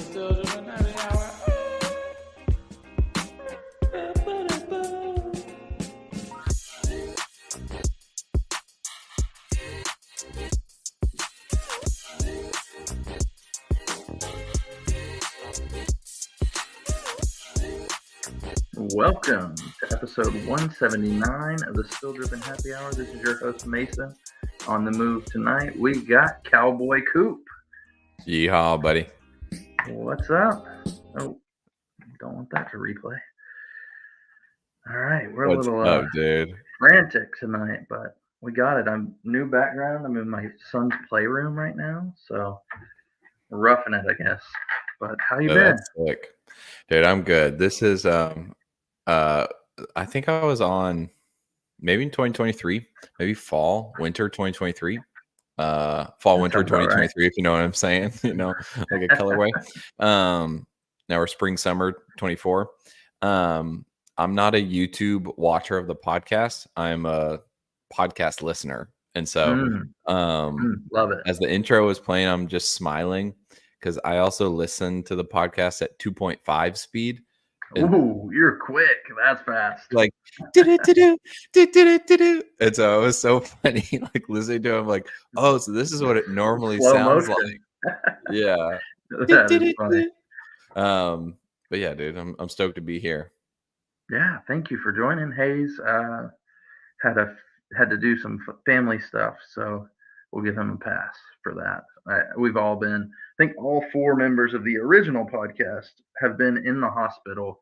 Still Drippin' Happy Hour. Welcome to episode 179 of the Still Drippin' Happy Hour. This is your host, Mason. On the move tonight, we got Cowboy Coop. Yeehaw, buddy. What's up? Oh, don't want that to replay. All right, we're What's a little up, dude? frantic tonight, but we got it. I'm new background. I'm in my son's playroom right now, so we're roughing it, I guess. But how you been? That's sick. Dude, I'm good. This is I think I was on maybe in 2023, maybe winter 2023. Winter 2023, right. If you know what I'm saying, like a colorway. Now we're spring, summer 24. I'm not a YouTube watcher of the podcast. I'm a podcast listener. And so love it. As the intro was playing, I'm just smiling because I also listen to the podcast at 2.5 speed. Ooh, you're quick. That's fast. Like, do. And so it was so funny, like listening to him, like, oh, so this is what it normally sounds like. Yeah. That is funny. But yeah, dude, I'm stoked to be here. Yeah, thank you for joining. Hayes had to do some family stuff, so we'll give him a pass for that. We've all been, I think all four members of the original podcast have been in the hospital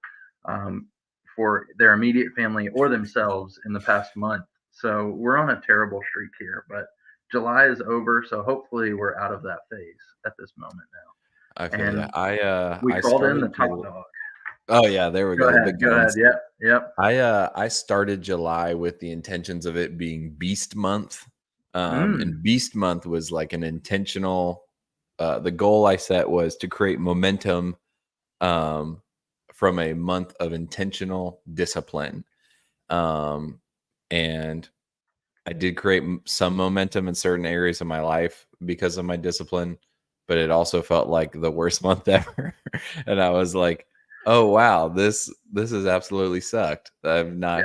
for their immediate family or themselves in the past month. So we're on a terrible streak here, but July is over, so hopefully we're out of that phase at this moment now. I feel that. We called in the top dog. Oh yeah, there we go. Go ahead. Yep. I started July with the intentions of it being Beast Month. And Beast Month was like an intentional, the goal I set was to create momentum from a month of intentional discipline. And I did create some momentum in certain areas of my life because of my discipline, but it also felt like the worst month ever. And I was like, oh, wow, this has absolutely sucked. I've not,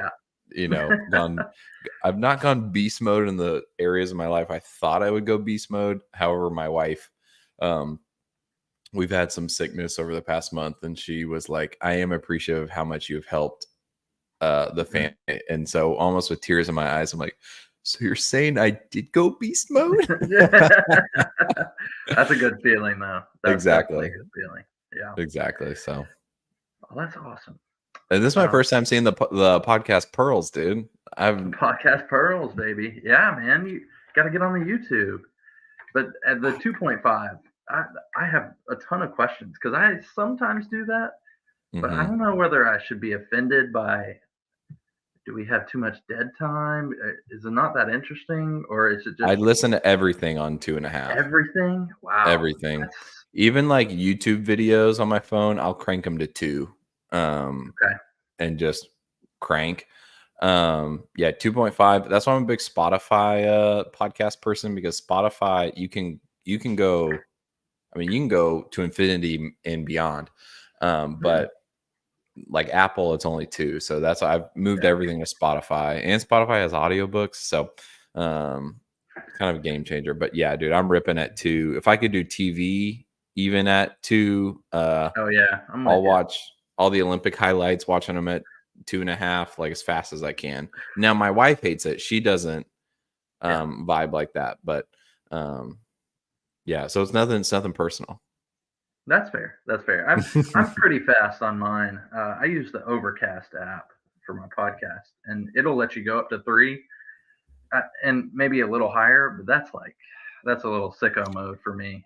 I've not gone beast mode in the areas of my life I thought I would go beast mode. However, my wife, we've had some sickness over the past month, and she was like, I am appreciative of how much you've helped the family. And so almost with tears in my eyes, I'm like, so you're saying I did go beast mode? That's a good feeling, though. That's exactly. A good feeling. Yeah. Exactly. So. Oh, that's awesome. And this is my first time seeing the podcast Pearls, dude. Podcast Pearls, baby. Yeah, man. You got to get on the YouTube. But at the 2.5, I have a ton of questions because I sometimes do that. But I don't know whether I should be offended by, do we have too much dead time? Is it not that interesting? Or is it just... I listen to everything on 2.5. Everything? Wow. Everything. Even like YouTube videos on my phone, I'll crank them to 2. Okay. And just crank. 2.5. That's why I'm a big Spotify podcast person, because Spotify, you can go, I mean, you can go to infinity and beyond. But like Apple, it's only 2. So that's why I've moved everything to Spotify, and Spotify has audiobooks. So kind of a game changer. But yeah, dude, I'm ripping at 2. If I could do TV even at 2, I'll watch all the Olympic highlights, watching them at 2.5, like as fast as I can. Now my wife hates it. She doesn't vibe like that. But so it's nothing personal. That's fair. I'm pretty fast on mine. I use the Overcast app for my podcast, and it'll let you go up to 3 and maybe a little higher, but that's a little sicko mode for me.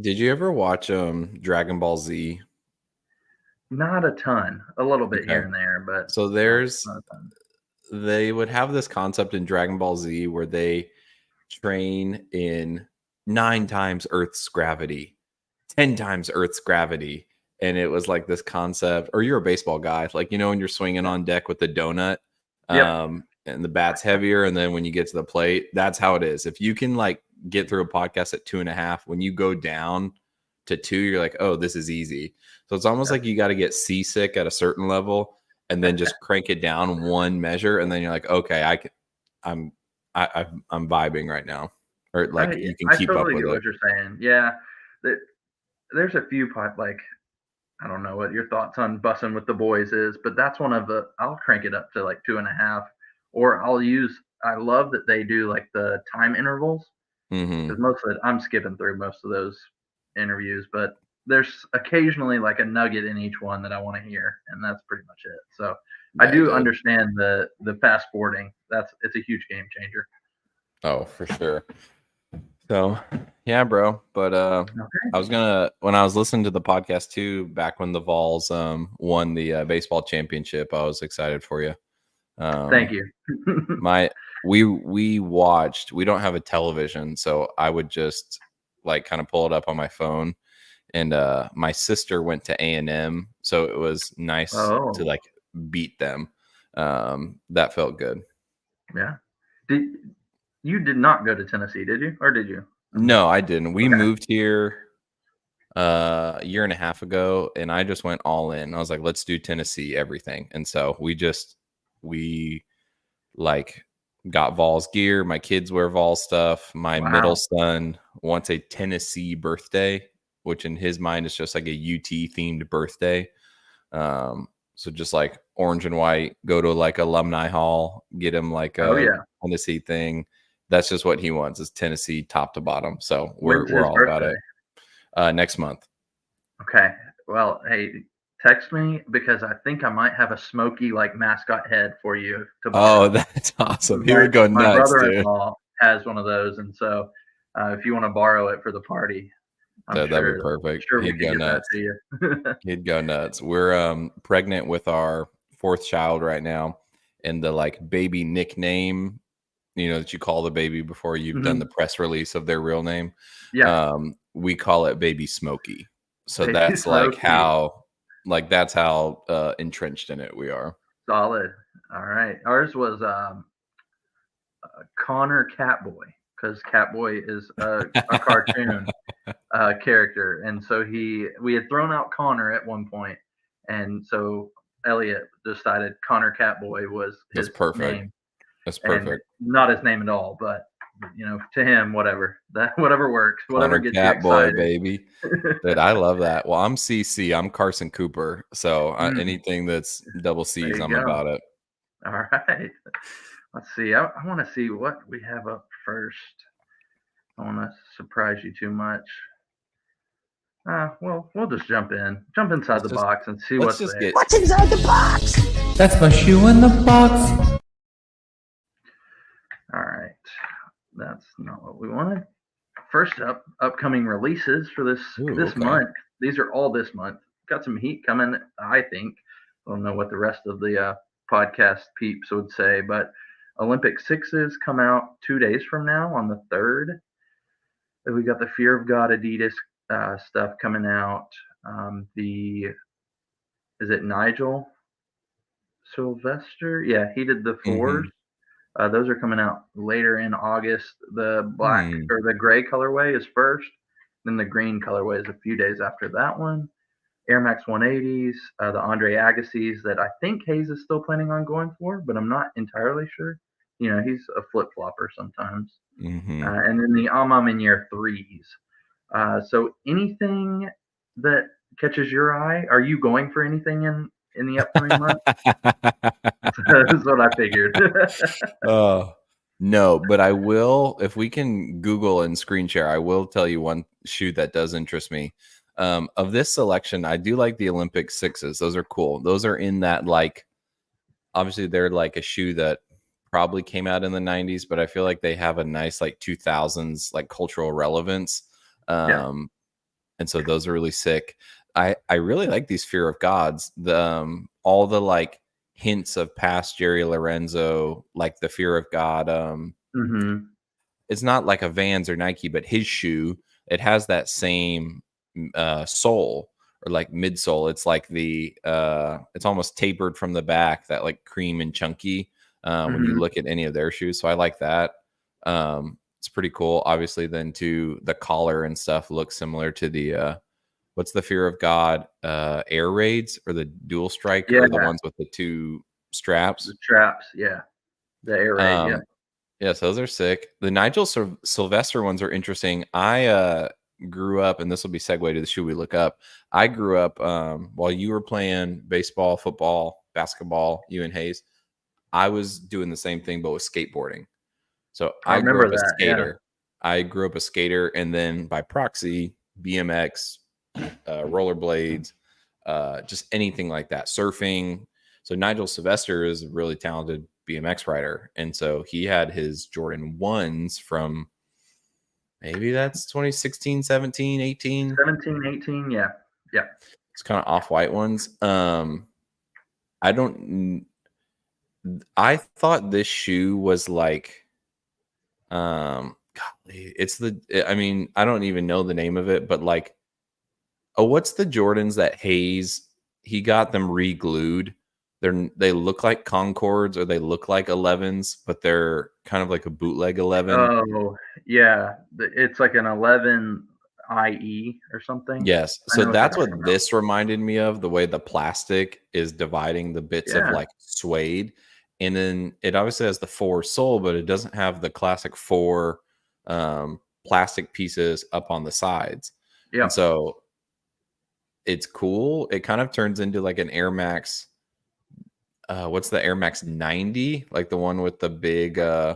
Did you ever watch Dragon Ball Z? Not a ton, a little bit here and there, but so they would have this concept in Dragon Ball Z where they train in 9 times Earth's gravity, 10 times Earth's gravity. And it was like this concept, or you're a baseball guy, like, when you're swinging on deck with the donut, and the bat's heavier. And then when you get to the plate, that's how it is. If you can like get through a podcast at 2.5, when you go down to 2, you're like, oh, this is easy. So it's almost like you got to get seasick at a certain level and then just crank it down one measure, and then you're like, okay, I'm vibing right now, or like you can I keep up totally with get it. what you're saying. Yeah, there's a few like I don't know what your thoughts on bussing with the boys is, but that's one of the I'll crank it up to like 2.5, or I love that they do like the time intervals Hmm. because most of it I'm skipping through most of those interviews, but there's occasionally like a nugget in each one that I want to hear, and that's pretty much it. So I Yeah, do good. understand the fast forwarding. It's a huge game changer. Oh, for sure. So, yeah, bro. But Okay. I was gonna when I was listening to the podcast too, back when the Vols won the baseball championship, I was excited for you. Thank Um, you. my we watched. We don't have a television, so I would just like kind of pull it up on my phone. And my sister went to A&M, so it was nice to Oh, like beat them. That felt good. yeah. Did you did not go to Tennessee, did you? Or did you? No, I didn't. We Okay. moved here a year and a half ago, and I just went all in. I was like, let's do Tennessee everything. And so we like got Vols gear. My kids wear Vol stuff. My middle Wow. son wants a Tennessee birthday, which in his mind is just like a UT themed birthday. So just like orange and white, go to like alumni hall, get him like Oh, a yeah. Tennessee thing. That's just what he wants, is Tennessee top to bottom. So When's we're his all about birthday? it. Next month. Okay. Well, hey, text me because I think I might have a smoky like mascot head for you to Oh, borrow. that's awesome. He My would go my nuts, dude. brother-in-law has one of those, and so if you want to borrow it for the party, I'm That'd be perfect. sure we He'd could go get that nuts. to you. He'd go nuts. We're pregnant with our fourth child right now, and the like baby nickname, that you call the baby before you've done the Mhm. press release of their real name. Yeah, We call it Baby Smokey. So Baby Smokey, that's how entrenched in it we are. solid. All right, ours was Connor Catboy because Catboy is a cartoon character, and so we had thrown out Connor at one point, and so Elliot decided Connor Catboy was That's his perfect. name, That's and perfect. not his name at all, but to him, whatever works, whatever Connor gets you Catboy, excited. baby. Dude, I love that. Well, I'm CC. I'm Carson Cooper. So Mm, anything that's double there C's, you I'm go. about it. All right. Let's see. I want to see what we have up first. I want to surprise you too much. Well, we'll just jump inside Let's the just box and see let's what's just there. get What's inside the box? That's my shoe in the box. All right. That's not what we wanted. First up, upcoming releases for Ooh, this okay. month. These are all this month. Got some heat coming, I think. I don't know what the rest of the podcast peeps would say, but Olympic Sixes come out 2 days from now on the 3rd. We got the Fear of God Adidas stuff coming out. The is it Nigel Sylvester? Yeah, he did the fours. Mm-hmm. Those are coming out later in August. The black Hmm. or the gray colorway is first, then the green colorway is a few days after that one. Air Max 180s, the Andre Agassi's that I think Hayes is still planning on going for, but I'm not entirely sure. He's a flip flopper sometimes. Mm-hmm. And then the Ama Minier threes. So anything that catches your eye, are you going for anything in the upcoming month? That's what I figured. Oh, no, but I will, if we can Google and screen share, I will tell you one shoe that does interest me. Of this selection, I do like the Olympic sixes. Those are cool. Those are in that, like, obviously they're like a shoe that probably came out in the 90s, but I feel like they have a nice like 2000s like cultural relevance. Yeah. Um, and so those are really sick. I really like these Fear of Gods. The all the like hints of past Jerry Lorenzo, like the Fear of God. Hmm. It's not like a Vans or Nike, but his shoe, it has that same sole, or like midsole. It's like it's almost tapered from the back, that like cream and chunky when you Hmm. look at any of their shoes. So I like that. It's pretty cool. Obviously, then too, the collar and stuff looks similar to the what's the Fear of God Air Raids or the Dual Strike Yeah. or the ones with the 2 straps. The straps, yeah. The air raid, yeah. Yes, those are sick. The Nigel Sylvester ones are interesting. I grew up, and this will be segue to the shoe we look up. I grew up while you were playing baseball, football, basketball, you and Hayes. I was doing the same thing, but with skateboarding. So I grew up a skater. Yeah. I grew up a skater, and then by proxy, BMX, rollerblades, just anything like that, surfing. So Nigel Sylvester is a really talented BMX rider, and so he had his Jordan 1s from maybe that's 2016, 17, 18. 17, 18, yeah. Yeah. It's kind of off-white ones. I thought this shoe was like golly, I don't even know the name of it, but like, what's the Jordans that Hayes, he got them re-glued. They look like Concords or they look like 11s, but they're kind of like a bootleg 11. Oh, yeah. It's like an 11 IE or something. Yes. So that's what this reminded me of, the way the plastic is dividing the bits of like suede. And then it obviously has the 4 sole, but it doesn't have the classic 4 plastic pieces up on the sides. Yeah. And so it's cool. It kind of turns into like an Air Max. What's the Air Max 90? Like the one with the big I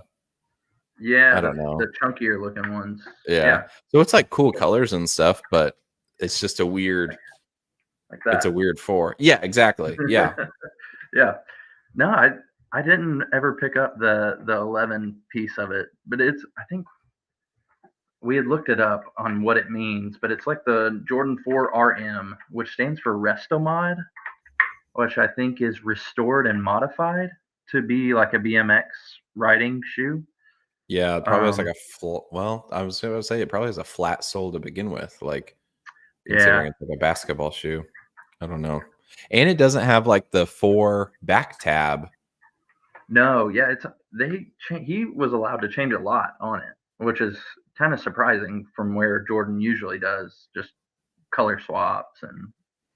don't know. The chunkier looking ones. Yeah. So it's like cool colors and stuff, but it's just a weird like that. It's a weird 4. Yeah, exactly. Yeah. Yeah. No, I didn't ever pick up the 11 piece of it, but I think we had looked it up on what it means, but it's like the Jordan 4 RM, which stands for Restomod, which I think is restored and modified to be like a BMX riding shoe. Yeah, it probably has like I was going to say it probably has a flat sole to begin with, like considering it's like a basketball shoe. I don't know. And it doesn't have like the 4 back tab. No, yeah, he was allowed to change a lot on it, which is kind of surprising from where Jordan usually does, just color swaps and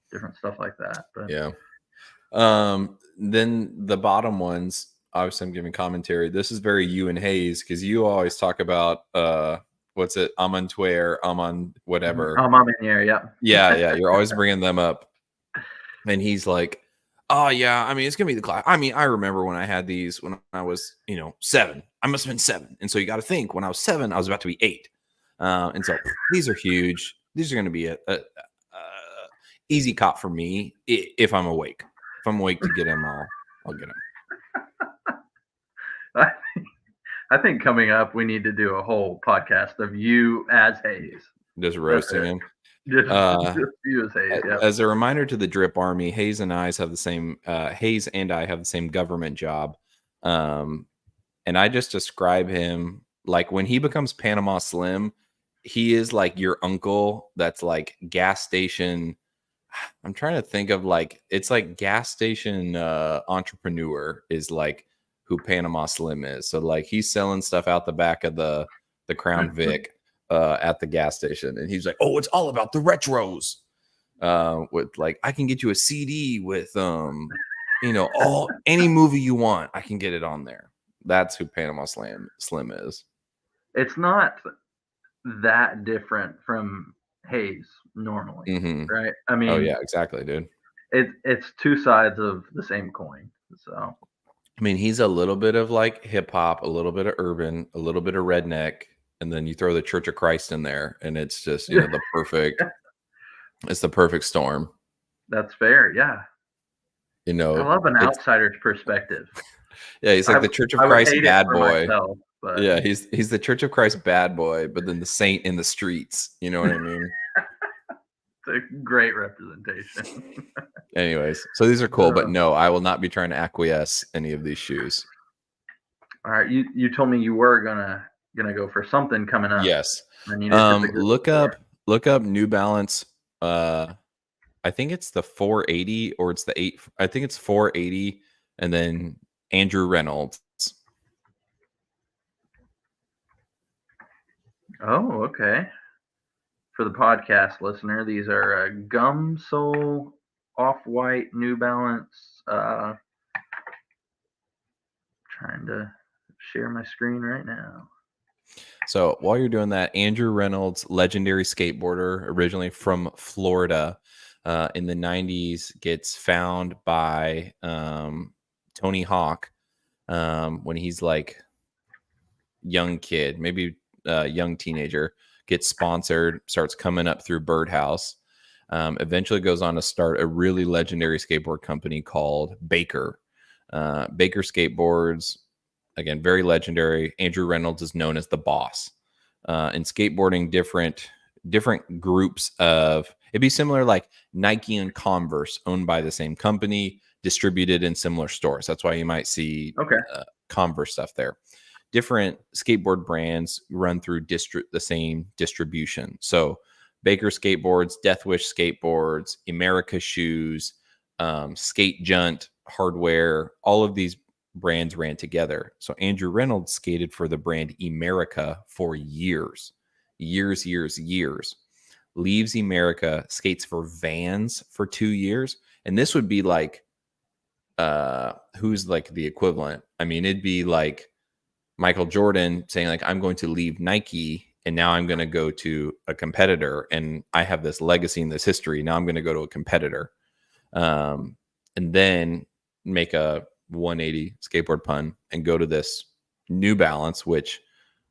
different stuff like that. But yeah. Then the bottom ones, obviously I'm giving commentary. This is very you and Hayes, because you always talk about what's it, Amantuer, Aman whatever. Amantuer, yeah. Yeah. You're always bringing them up, and he's like, "Oh yeah, I mean it's gonna be the class." I mean, I remember when I had these when I was 7. I must have been 7, and so you got to think when I was 7, I was about to be 8, and so these are huge. These are gonna be a easy cop for me if I'm awake. If I'm awake to get them, I'll get them. I think coming up, we need to do a whole podcast of you as Hayes. Just roasting him. Just you as Hayes. Yeah. As a reminder to the Drip Army, Hayes and I have the same government job. And I just describe him like when he becomes Panama Slim, he is like your uncle that's like gas station. I'm trying to think of like, it's like gas station entrepreneur is like who Panama Slim is. So like he's selling stuff out the back of the Crown Vic at the gas station. And he's like, oh, it's all about the retros. With like, I can get you a CD with, any movie you want. I can get it on there. That's who Panama Slim is. It's not that different from Hayes normally, right? I mean, oh yeah, exactly, dude. It's two sides of the same coin. So, I mean, he's a little bit of like hip hop, a little bit of urban, a little bit of redneck, and then you throw the Church of Christ in there, and it's just the perfect. It's the perfect storm. That's fair, yeah. I love an outsider's perspective. Yeah, he's like the Church of Christ bad boy. Myself, but... Yeah, he's the Church of Christ bad boy, but then the saint in the streets. You know what I mean? It's a great representation. Anyways, so these are cool, but no, I will not be trying to acquiesce any of these shoes. All right, you told me you were gonna go for something coming up. Yes. Look up New Balance. I think it's the 480 or it's the 8. I think it's 480, and then Andrew Reynolds. Oh, okay. for the podcast listener, these are Gum Sole Off-White New Balance. Trying to share my screen right now. So while you're doing that, Andrew Reynolds, legendary skateboarder, originally from Florida, in the 90s, gets found by Tony Hawk when he's like young kid, maybe young teenager, gets sponsored, starts coming up through Birdhouse, eventually goes on to start a really legendary skateboard company called Baker. Baker Skateboards, again, very legendary. Andrew Reynolds is known as the boss. In skateboarding, different groups of, it'd be similar like Nike and Converse, owned by the same company, distributed in similar stores. That's why you might see Converse stuff there. Different skateboard brands run through the same distribution. So Baker Skateboards, Deathwish Skateboards, America Shoes, Skate Junt Hardware, all of these brands ran together. So Andrew Reynolds skated for the brand Emerica for years. Leaves Emerica, skates for Vans for 2 years. And this would be like, who's like the equivalent? I mean, it'd be like Michael Jordan saying like, I'm going to leave Nike and now I'm going to go to a competitor and I have this legacy and this history. Now I'm going to go to a competitor. And then make a 180 skateboard pun and go to this New Balance, which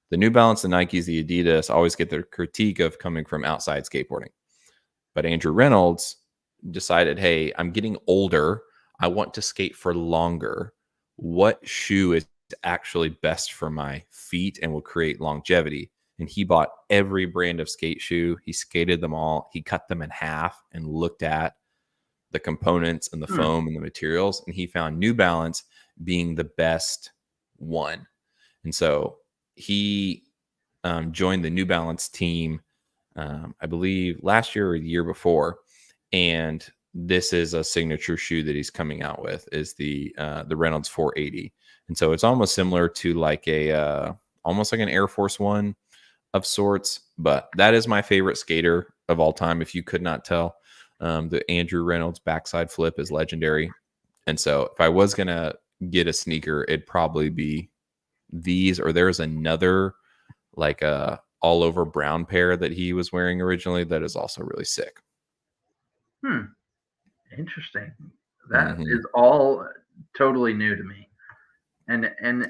the New Balance, the Nikes, the Adidas always get their critique of coming from outside skateboarding. But Andrew Reynolds decided, hey, I'm getting older. I want to skate for longer. What shoe is actually best for my feet and will create longevity? And he bought every brand of skate shoe. He skated them all. He cut them in half and looked at the components and the foam and the materials. And he found New Balance being the best one. And so he joined the New Balance team, I believe last year or the year before. And this is a signature shoe that he's coming out with, is the Reynolds 480. And so it's almost similar to like almost like an Air Force One of sorts, but that is my favorite skater of all time. If you could not tell, the Andrew Reynolds backside flip is legendary. And so if I was going to get a sneaker, it'd probably be these, or there's another like a all over brown pair that he was wearing originally that is also really sick. Interesting. That is all totally new to me. And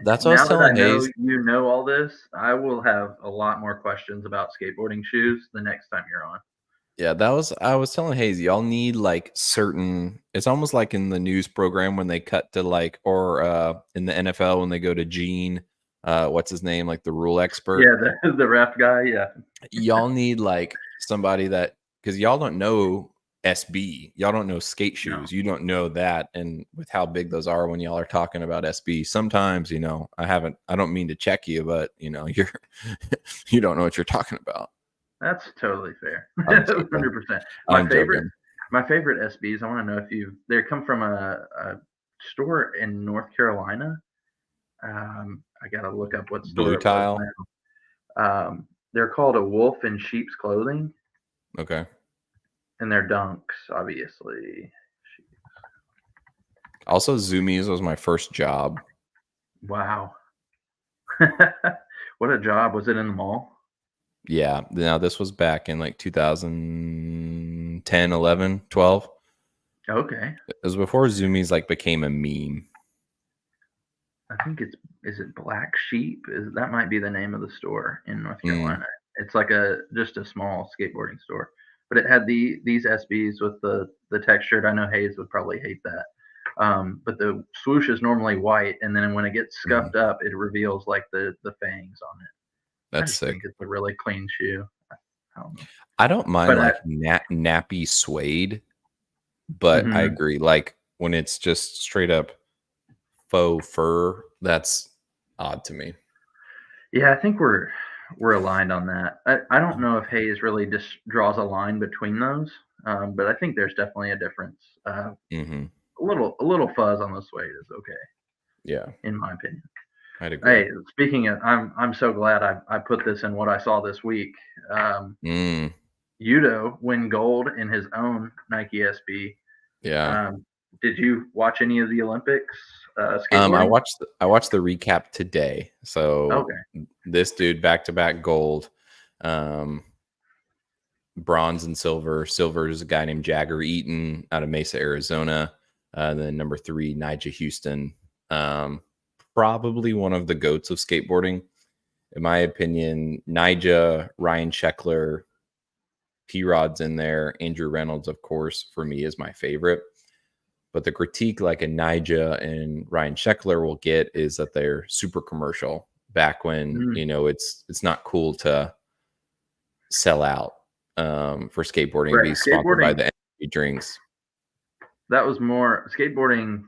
that's what I was telling Hayes. You know all this, I will have a lot more questions about skateboarding shoes the next time you're on. Yeah, I was telling Hayes, y'all need like certain, it's almost like in the news program when they cut to like, or in the NFL when they go to Gene, what's his name? Like the rule expert. Yeah, the ref guy. Yeah. Y'all need like somebody that, because y'all don't know SB. Y'all don't know skate shoes. No. You don't know that. And with how big those are when y'all are talking about SB, sometimes, you know, I don't mean to check you, but you know, you don't know what you're talking about. That's totally fair. 100%. My favorite SBs, I want to know if they come from a store in North Carolina. I got to look up what store. Blue Tile. They're called A Wolf in Sheep's Clothing. Okay. And they're Dunks, obviously. Also, Zoomies was my first job. Wow. What a job. Was it in the mall? Yeah. Now, this was back in like 2010, 11, 12. Okay. It was before Zoomies like became a meme. I think is it Black Sheep? That might be the name of the store in North Carolina. It's like just a small skateboarding store. But it had these SBs with the textured. I know Hayes would probably hate that. But the swoosh is normally white, and then when it gets scuffed up, it reveals like the fangs on it. That's sick. I think it's a really clean shoe. I don't mind nappy suede, but I agree. Like when it's just straight up faux fur, that's odd to me. Yeah, I think we're aligned on that. I don't know if Hayes really just draws a line between those, but I think there's definitely a difference. A little fuzz on the suede is okay. Yeah, in my opinion. I'd agree. Hey, speaking of, I'm so glad I put this in what I saw this week. Yudo win gold in his own Nike SB. Yeah. Did you watch any of the Olympics I skateboarding? watched the recap today. So Okay. this dude back-to-back gold, bronze and silver. Silver is a guy named Jagger Eaton out of Mesa, Arizona. Then number 3, Nigel Houston. Probably one of the goats of skateboarding. In my opinion, Nija, Ryan Sheckler, P-Rod's in there. Andrew Reynolds, of course, for me is my favorite. But the critique like a Nija and Ryan Sheckler will get is that they're super commercial back when, it's not cool to sell out for skateboarding, Right. be sponsored by Skateboarding, the energy drinks. that was more skateboarding.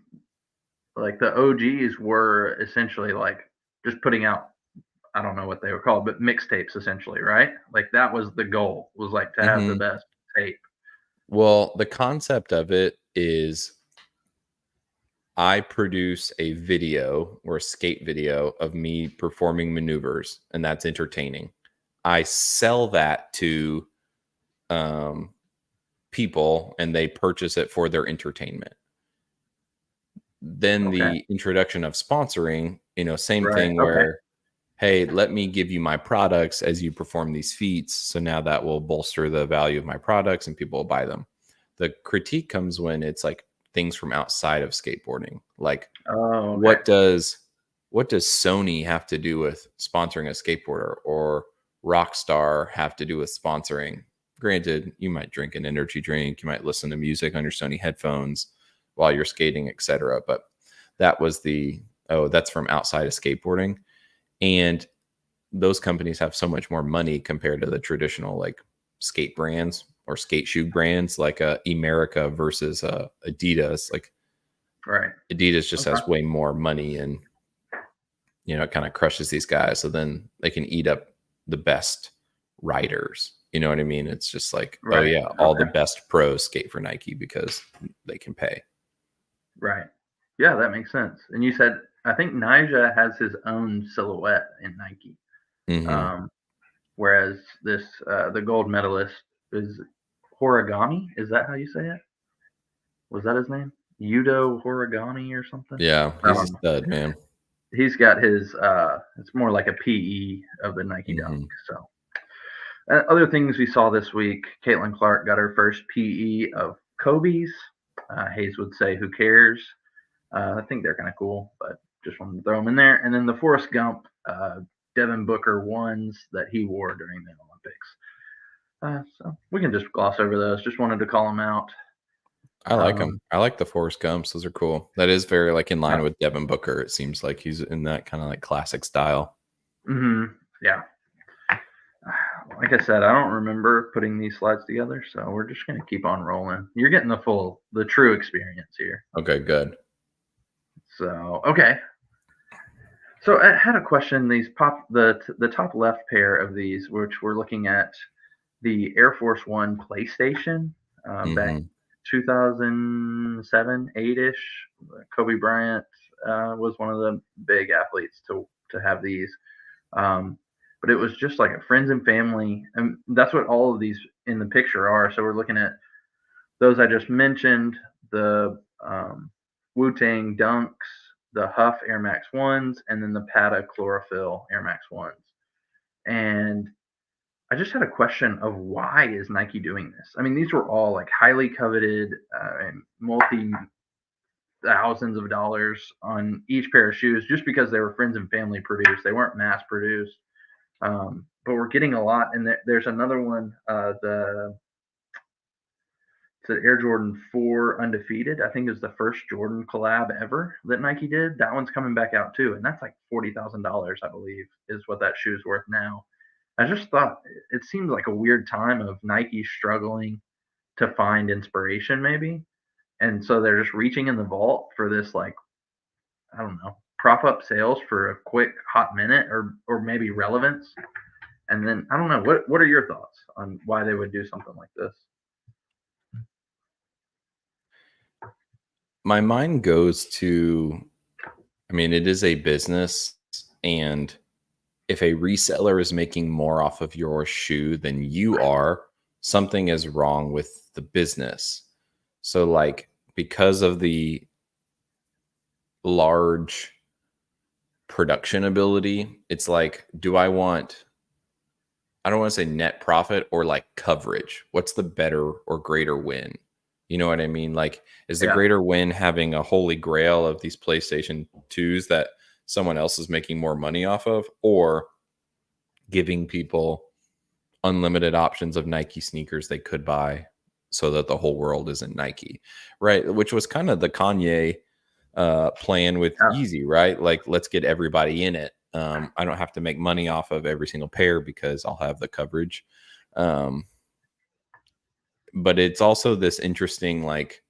Like the OGs were essentially like just putting out, I don't know what they were called, but mixtapes essentially, right? Like that was the goal, was like to have the best tape. Well, the concept of it is I produce a video or a skate video of me performing maneuvers, and that's entertaining. I sell that to people, and they purchase it for their entertainment. Then the introduction of sponsoring, same thing where, hey, let me give you my products as you perform these feats. So now that will bolster the value of my products and people will buy them. The critique comes when it's like things from outside of skateboarding. Like, what does Sony have to do with sponsoring a skateboarder, or Rockstar have to do with sponsoring? Granted, you might drink an energy drink, you might listen to music on your Sony headphones while you're skating, etc. But that was that's from outside of skateboarding. And those companies have so much more money compared to the traditional like skate brands or skate shoe brands like Emerica versus Adidas. Like, Adidas just has way more money, and it kind of crushes these guys. So then they can eat up the best riders. You know what I mean? It's just like, all the best pros skate for Nike because they can pay. Right. Yeah, that makes sense. And you said, I think Nija has his own silhouette in Nike. Whereas this, the gold medalist is Horigami. Is that how you say it? Was that his name? Yudo Horigami or something? Yeah, he's a stud, man. He's got his, it's more like a PE of the Nike Dunk. So, other things we saw this week, Caitlin Clark got her first PE of Kobe's. Hayes would say, who cares? I think they're kind of cool, but just wanted to throw them in there. And then the Forrest Gump, Devin Booker ones that he wore during the Olympics. So we can just gloss over those. Just wanted to call them out. I like them. I like the Forrest Gumps. Those are cool. That is very like in line with Devin Booker. It seems like he's in that kind of like classic style. Yeah. Like I said, I don't remember putting these slides together, so we're just going to keep on rolling. You're getting the true experience here. Okay, good. So, okay. So I had a question. These the top left pair of these, which we're looking at the Air Force One PlayStation back 2007, 8-ish. Kobe Bryant was one of the big athletes to have these. But it was just like a friends and family, and that's what all of these in the picture are. So we're looking at those I just mentioned, the Wu-Tang Dunks, the Huff Air Max 1s, and then the Pata Chlorophyll Air Max 1s. And I just had a question of why is Nike doing this? I mean, these were all like highly coveted and multi-thousands of dollars on each pair of shoes just because they were friends and family produced. They weren't mass produced. But we're getting a lot. And there's another one, the Air Jordan 4 Undefeated. I think is the first Jordan collab ever that Nike did. That one's coming back out too. And that's like $40,000, I believe, is what that shoe's worth now. I just thought it seemed like a weird time of Nike struggling to find inspiration maybe. And so they're just reaching in the vault for this, like, I don't know, prop up sales for a quick hot minute or maybe relevance. And then I don't know, what are your thoughts on why they would do something like this? My mind goes to, I mean, it is a business, and if a reseller is making more off of your shoe than you are, something is wrong with the business. So like because of the large production ability, it's like, I don't want to say net profit or like coverage. What's the better or greater win? You know what I mean? Like, is the Yeah. greater win having a holy grail of these PlayStation 2s that someone else is making more money off of, or giving people unlimited options of Nike sneakers they could buy so that the whole world isn't Nike, right? Which was kind of the Kanye plan with Yeah. Yeezy, right? Like, let's get everybody in it. I don't have to make money off of every single pair because I'll have the coverage. But it's also this interesting, like,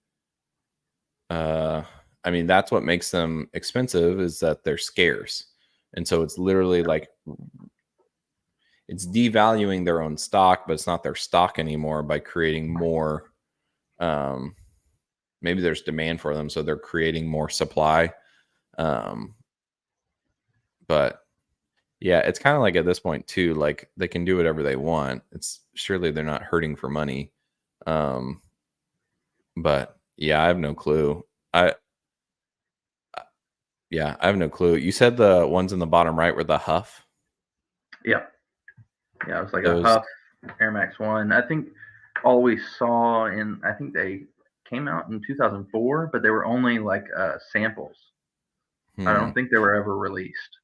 I mean, that's what makes them expensive, is that they're scarce. And so it's literally like, it's devaluing their own stock, but it's not their stock anymore by creating more. Maybe there's demand for them, so they're creating more supply. But yeah, it's kind of like at this point too, like they can do whatever they want. It's surely they're not hurting for money. But yeah, I have no clue. Yeah, I have no clue. You said the ones in the bottom right were the Huff. Yeah. Yeah, it was like Those- a Huff Air Max 1. I think all we saw I think they came out in 2004, but they were only like samples. I don't think they were ever released.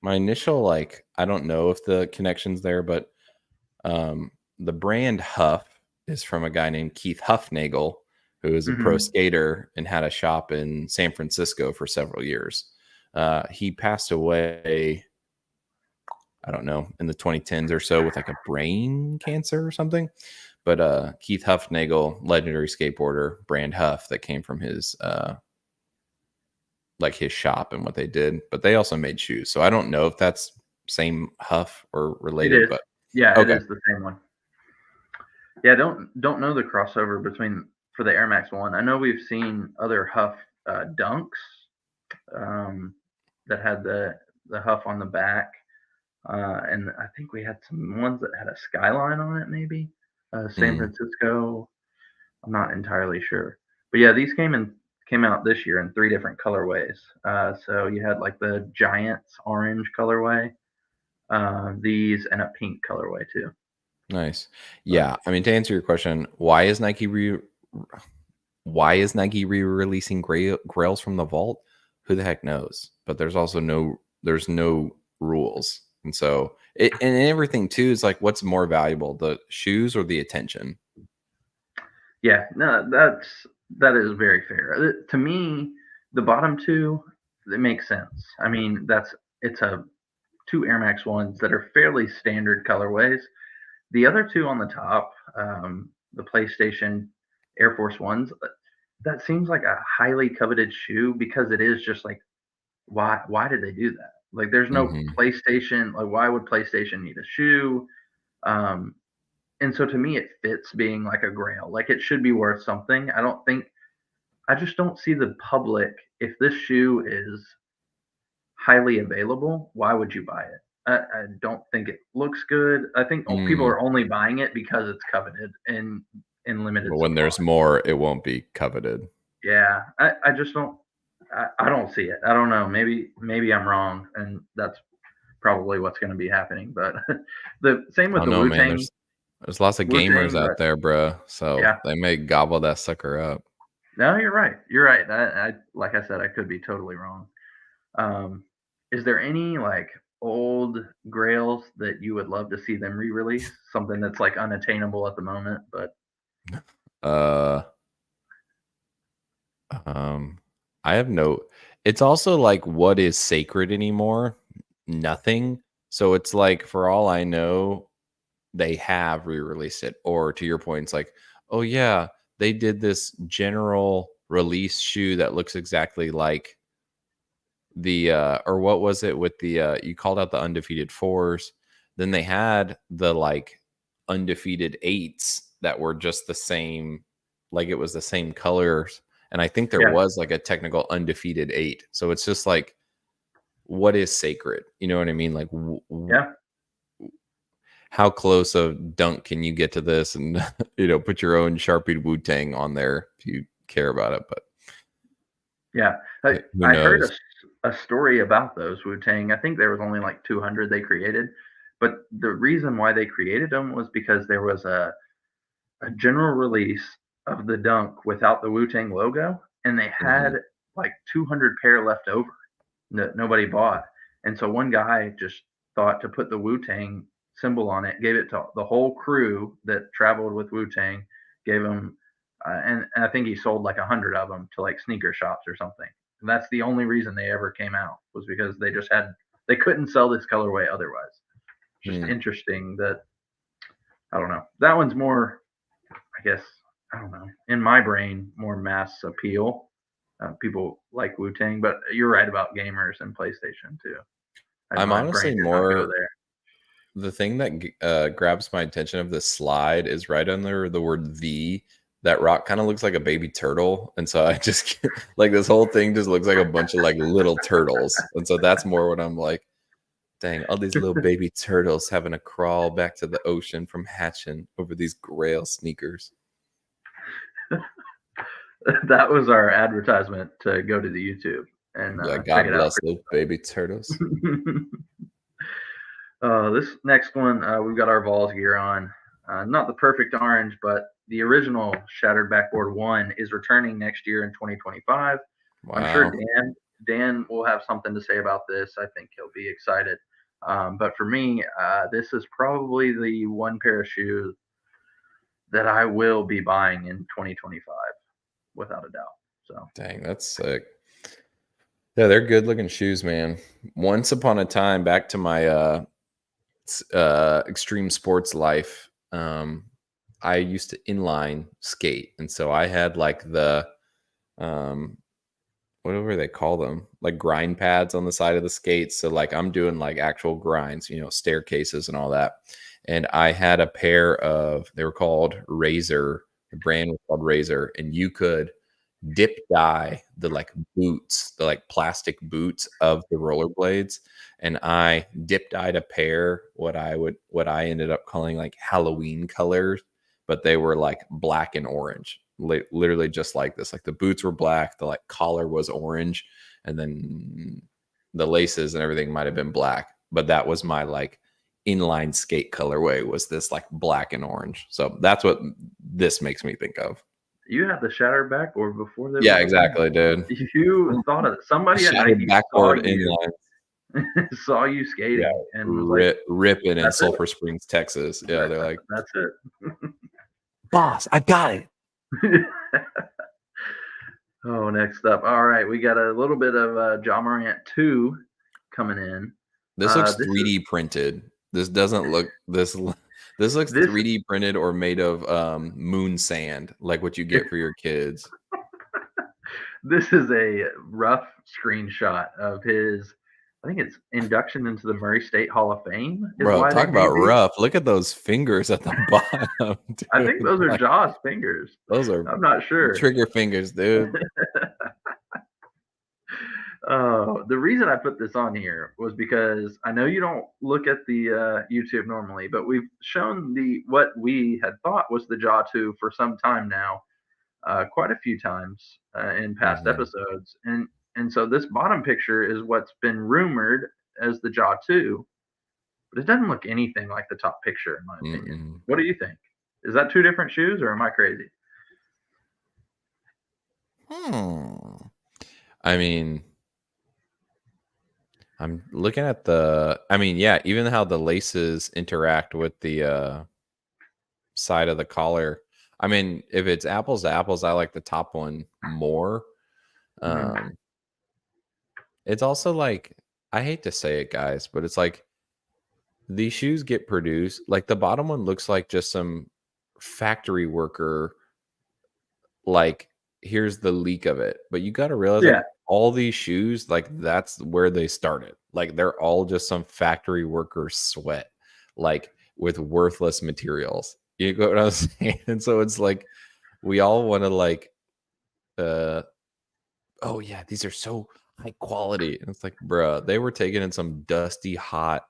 My initial, like, I don't know if the connection's there, but the brand Huff is from a guy named Keith Huffnagel, who is a pro skater and had a shop in San Francisco for several years. He passed away, I don't know, in the 2010s or so with like a brain cancer or something. But Keith Huffnagel, legendary skateboarder, brand Huff, that came from his like his shop and what they did. But they also made shoes, so I don't know if that's same Huff or related. But yeah, okay. It is the same one. Yeah, don't know the crossover between for the Air Max 1. I know we've seen other Huff Dunks that had the Huff on the back, and I think we had some ones that had a skyline on it, maybe San Francisco. I'm not entirely sure, but yeah, these came out this year in 3 different colorways. So you had like the Giants orange colorway, these, and a pink colorway too. Nice. Yeah, I mean, to answer your question, why is Nike re-releasing grails from the vault? Who the heck knows? But there's also no rules, and so and everything too is like, what's more valuable, the shoes or the attention? Yeah, no, that is very fair. To me, the bottom 2, it makes sense. I mean, it's 2 Air Max 1s that are fairly standard colorways. The other 2 on the top, the PlayStation Air Force 1s, that seems like a highly coveted shoe because it is just like, why did they do that? Like, there's no PlayStation. Like, why would PlayStation need a shoe? And so to me, it fits being like a grail. Like, it should be worth something. I just don't see the public. If this shoe is highly available, why would you buy it? I don't think it looks good. I think people are only buying it because it's coveted in limited. But when supply. there's more, it won't be coveted. Yeah, I just don't. I don't see it. I don't know. Maybe I'm wrong, and that's probably what's going to be happening. But the same with the Wu-Tang. There's lots of gamers out there, bro. So yeah, they may gobble that sucker up. No, you're right. You're right. I like I said, I could be totally wrong. Is there any like old grails that you would love to see them re-release? Something that's like unattainable at the moment, but I have no. It's also like, what is sacred anymore? Nothing. So it's like, for all I know, they have re-released it. Or to your point, it's like, oh yeah, they did this general release shoe that looks exactly like the or what was it with the you called out the undefeated 4s. Then they had the like undefeated 8s that were just the same, like it was the same colors. And I think there was like a technical undefeated 8. So it's just like, what is sacred? You know what I mean? Like, how close of dunk can you get to this, and put your own Sharpie Wu-Tang on there if you care about it. But Yeah, who I heard knows? a story about those Wu-Tang. I think there was only like 200 they created, but the reason why they created them was because there was a general release of the Dunk without the Wu-Tang logo, and they had Mhm. like 200 pair left over that nobody bought. And so one guy just thought to put the Wu-Tang symbol on it, gave it to the whole crew that traveled with Wu-Tang, gave them, and I think he sold like 100 of them to like sneaker shops or something. And that's the only reason they ever came out, was because they couldn't sell this colorway otherwise. Just Hmm. interesting that, I don't know. That one's more, I guess, I don't know, in my brain, more mass appeal. People like Wu Tang, but you're right about gamers and PlayStation too. I'm My brain honestly did not go more there. the thing that grabs my attention of this slide is right under the word "the." That rock kind of looks like a baby turtle, and so I just like this whole thing just looks like a bunch of like little turtles, and so that's more what I'm like. Dang, all these little baby turtles having to crawl back to the ocean from hatching over these Grail sneakers. That was our advertisement to go to the YouTube and Yeah, check God it out. bless those baby turtles. This next one, we've got our Vols gear on. Not the perfect orange, but the original Shattered Backboard 1 is returning next year in 2025. I'm sure Wow. Dan will have something to say about this. I think he'll be excited. But for me, this is probably the one pair of shoes that I will be buying in 2025, without a doubt. So Dang, that's sick. Yeah, they're good looking shoes, man. Once upon a time, back to my extreme sports life, I used to inline skate, and so I had like the um whatever they call them, like grind pads on the side of the skates. So like I'm doing like actual grinds, staircases and all that. And I had a pair of, they were called Razor. The brand was called Razor, and you could dip dye the like boots, the like plastic boots of the rollerblades. And I dip dyed a pair what I ended up calling like Halloween colors, but they were like black and orange, literally just like this. Like the boots were black, the like collar was orange, and then the laces and everything might have been black. But that was my like inline skate colorway, was this like black and orange. So that's what this makes me think of. you had the Shattered Backboard before they Yeah, were open. exactly, dude. You thought of it. Somebody at Shattered Nike saw backboard you, inline. saw you Yeah, skating, and was like, ripping in "That's it. Sulphur Springs, Texas. Yeah, they're like, That's it." Boss, I've got it. Oh, next up. All right, we got a little bit of Ja Morant 2 coming in. this looks This 3D printed. This doesn't look this looks this 3D printed or made of moon sand, like what you get for your kids. this is a rough screenshot of his, I think it's induction into the Murray State Hall of Fame is Bro, why they talk about debuted. rough. Look at those fingers at the bottom. Dude. I think those are Like, Ja's fingers. those are I'm not sure. trigger fingers, dude. The reason I put this on here was because I know you don't look at the YouTube normally, but we've shown what we had thought was the Ja 2 for some time now, quite a few times in past Mhm. episodes, and so this bottom picture is what's been rumored as the Ja 2, but it doesn't look anything like the top picture in my opinion. Mm-mm. What do you think? Is that two different shoes, or am I crazy? I mean, I'm looking at yeah, even how the laces interact with the side of the collar. I mean, if it's apples to apples, I like the top one more. Um, it's also like, I hate to say it, guys, but it's like these shoes get produced. Like the bottom one looks like just some factory worker, like here's the leak of it. But you got to realize, Yeah. like all these shoes, like that's where they started. Like they're all just some factory worker sweat, like with worthless materials. You know what I'm saying? And so it's like we all want to like, oh yeah, these are so high quality. And it's like, bruh, they were taken in some dusty, hot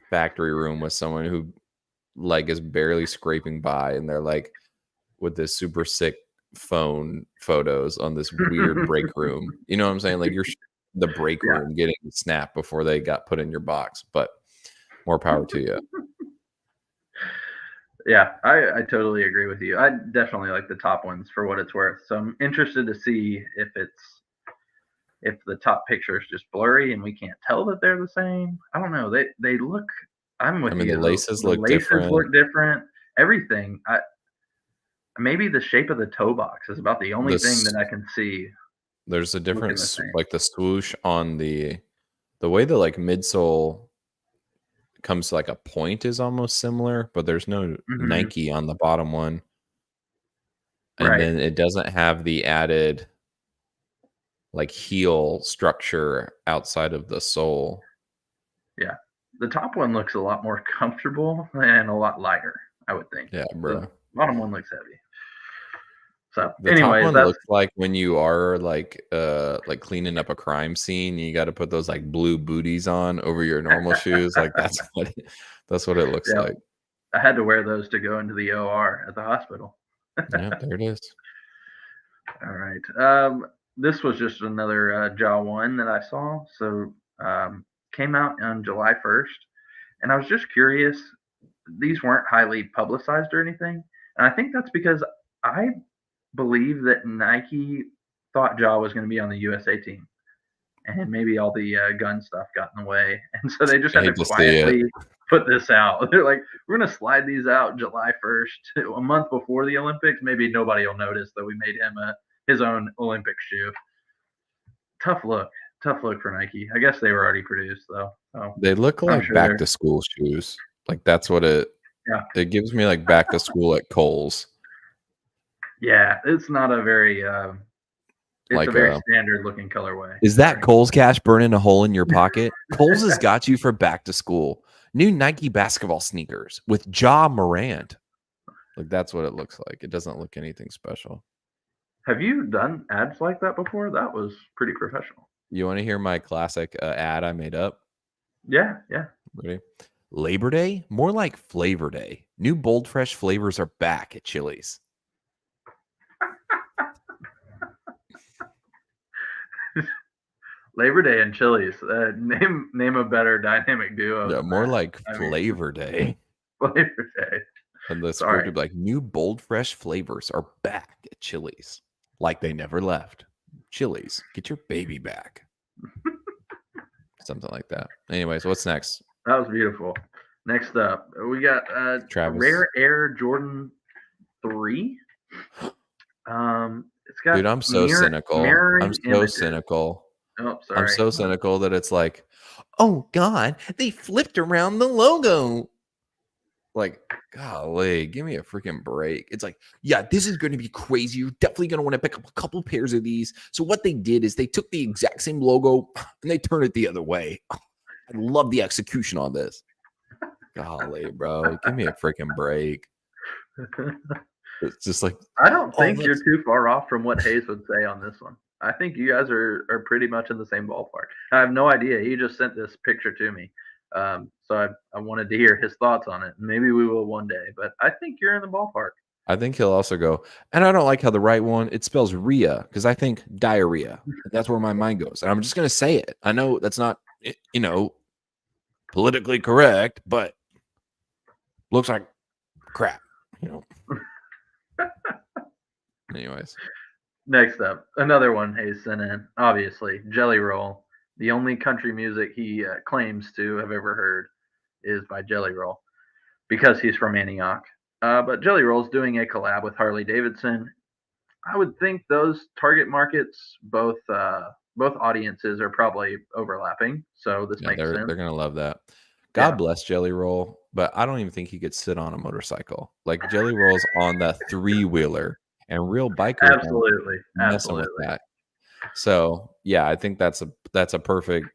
factory room with someone who like is barely scraping by, and they're like with this super sick phone photos on this weird break room. You know what I'm saying? Like you're the break Yeah. room getting snapped before they got put in your box. But more power to you. Yeah, I totally agree with you. I definitely like the top ones for what it's worth. So I'm interested to see if the top picture is just blurry and we can't tell that they're the same. I don't know. They look. I'm with I mean, you. the laces The look laces different. look different. Everything. Maybe the shape of the toe box is about the only thing that I can see. There's a different the same. like the swoosh on the way the like midsole comes to like a point is almost similar, but there's no Nike on the bottom one. And Right. then it doesn't have the added like heel structure outside of the sole. Yeah. The top one looks a lot more comfortable and a lot lighter, I would think. Yeah, bro. The bottom one looks heavy. So The anyway, top one looks like when you are like cleaning up a crime scene, you got to put those like blue booties on over your normal shoes. Like that's what it looks like. I had to wear those to go into the OR at the hospital. Yeah, there it is. All right. This was just another Jaw 1 that I saw. So came out on July 1st. And I was just curious. These weren't highly publicized or anything. And I think that's because I believe that Nike thought Jaw was going to be on the USA team. And maybe all the gun stuff got in the way. And so they just had to quietly put this out. They're like, we're going to slide these out July 1st, a month before the Olympics. Maybe nobody will notice that we made him his own Olympic shoe. Tough look for Nike. I guess they were already produced, though. So they look like back to school shoes. Like that's what it gives me, like back to school at Kohl's. Yeah, it's not a very it's like a very standard looking colorway. Is that Kohl's Cash burning a hole in your pocket? Kohl's has got you for back to school. New Nike basketball sneakers with Ja Morant. Like that's what it looks like. It doesn't look anything special. Have you done ads like that before? That was pretty professional. You want to hear my classic ad I made up? Yeah. Ready? Labor Day? More like Flavor Day. New bold, fresh flavors are back at Chili's. Labor Day and Chili's. Name a better dynamic duo. Yeah, more like Flavor Day. Flavor Day. And the script would be like, new bold, fresh flavors are back at Chili's. Like they never left. Chili's, get your baby back. Something like that. Anyways, what's next? That was beautiful. Next up, we got Travis. Rare Air Jordan 3. It's got dude, I'm so cynical. I'm so cynical. Oh, sorry. I'm so cynical that it's like, oh God, they flipped around the logo. Like, golly, give me a freaking break. It's like, yeah, this is going to be crazy. You're definitely going to want to pick up a couple pairs of these. So what they did is they took the exact same logo and they turned it the other way. I love the execution on this. Golly, bro, give me a freaking break. It's just like, I don't think you're too far off from what Hayes would say on this one. I think you guys are pretty much in the same ballpark. I have no idea. He just sent this picture to me. So I wanted to hear his thoughts on it. Maybe we will one day, but I think you're in the ballpark. I think he'll also go, and I don't like how the right one, it spells Rhea, because I think diarrhea. That's where my mind goes. And I'm just going to say it. I know that's not, politically correct, but looks like crap, Anyways. Next up, another one Hayes sent in, obviously, Jelly Roll. The only country music he claims to have ever heard is by Jelly Roll because he's from Antioch. But Jelly Roll's doing a collab with Harley Davidson. I would think those target markets, both audiences are probably overlapping. So this makes sense. They're going to love that. God bless Jelly Roll, but I don't even think he could sit on a motorcycle. Like Jelly Roll's on the 3-wheeler. And real bikers absolutely with that. So yeah, I think that's a perfect.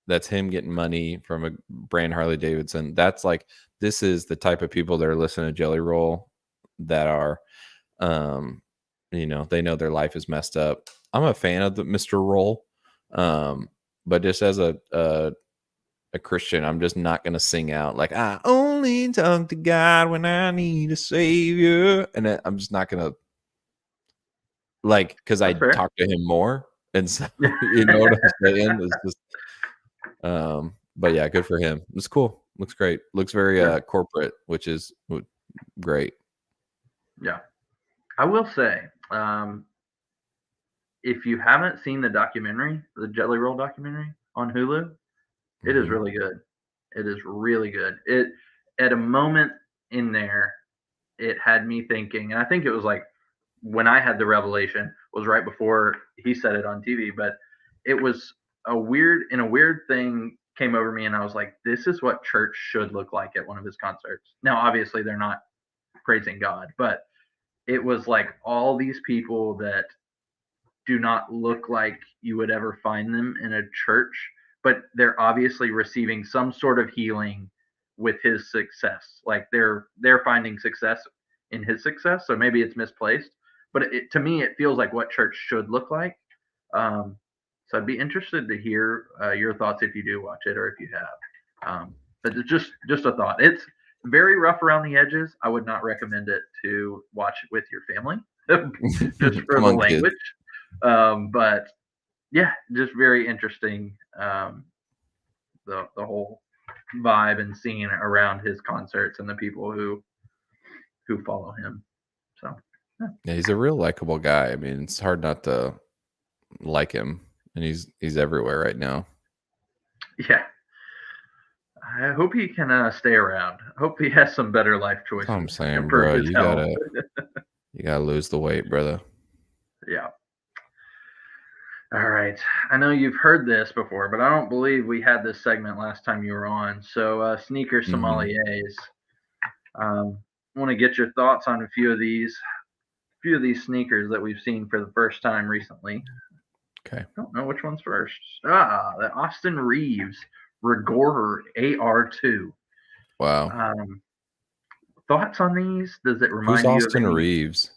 That's him getting money from a brand Harley Davidson. That's like, this is the type of people that are listening to Jelly Roll that are, they know their life is messed up. I'm a fan of the Mr. Roll, but just as a Christian, I'm just not gonna sing out like, I only talk to God when I need a savior. And then I'm just not gonna like because I That's fair. talk to him more, and so Yeah. you know what I'm saying. It's just but yeah, good for him. It's cool. Looks great. Looks very Yeah. corporate, which is great. Yeah. I will say, if you haven't seen the documentary, the Jelly Roll documentary on Hulu, it is Mhm. really good. It is really good. It at a moment in there, it had me thinking, and I think it was like when I had the revelation was right before he said it on TV, but it was a weird thing came over me, and I was like, this is what church should look like at one of his concerts. Now, obviously, they're not praising God, but it was like all these people that do not look like you would ever find them in a church, but they're obviously receiving some sort of healing with his success. Like they're finding success in his success, so maybe it's misplaced, but to me it feels like what church should look like. So I'd be interested to hear your thoughts if you do watch it or if you have. But it's just a thought. It's very rough around the edges. I would not recommend it to watch it with your family, just for Come the on, kids. language. But yeah, just very interesting. The whole vibe and scene around his concerts and the people who follow him. So Yeah, he's a real likable guy. I mean, it's hard not to like him, and he's everywhere right now. yeah, I hope he can stay around. Hope he has some better life choices. That's what I'm saying, improve bro. his You health. gotta lose the weight, brother. Yeah. All right. I know you've heard this before, but I don't believe we had this segment last time you were on. So, sneaker sommeliers. I want to get your thoughts on a few of these sneakers that we've seen for the first time recently. Okay. I don't know which one's first. The Austin Reeves Regorer AR2. Wow. Thoughts on these? Does it remind Who's you Austin of any? Reeves?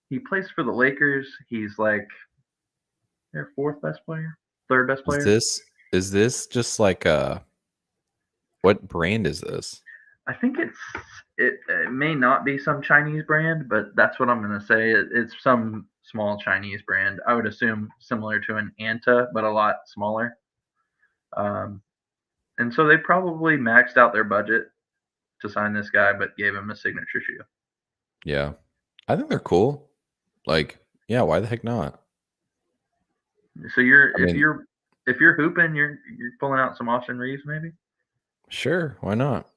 He plays for the Lakers. He's like their fourth best player, third best player. Is this just like what brand is this? I think it may not be some Chinese brand, but that's what I'm going to say. It's some small Chinese brand. I would assume similar to an Anta, but a lot smaller. And so they probably maxed out their budget to sign this guy, but gave him a signature shoe. Yeah. I think they're cool. Like, yeah, why the heck not? So if you're hooping, you're pulling out some Austin Reeves, maybe. Sure, why not?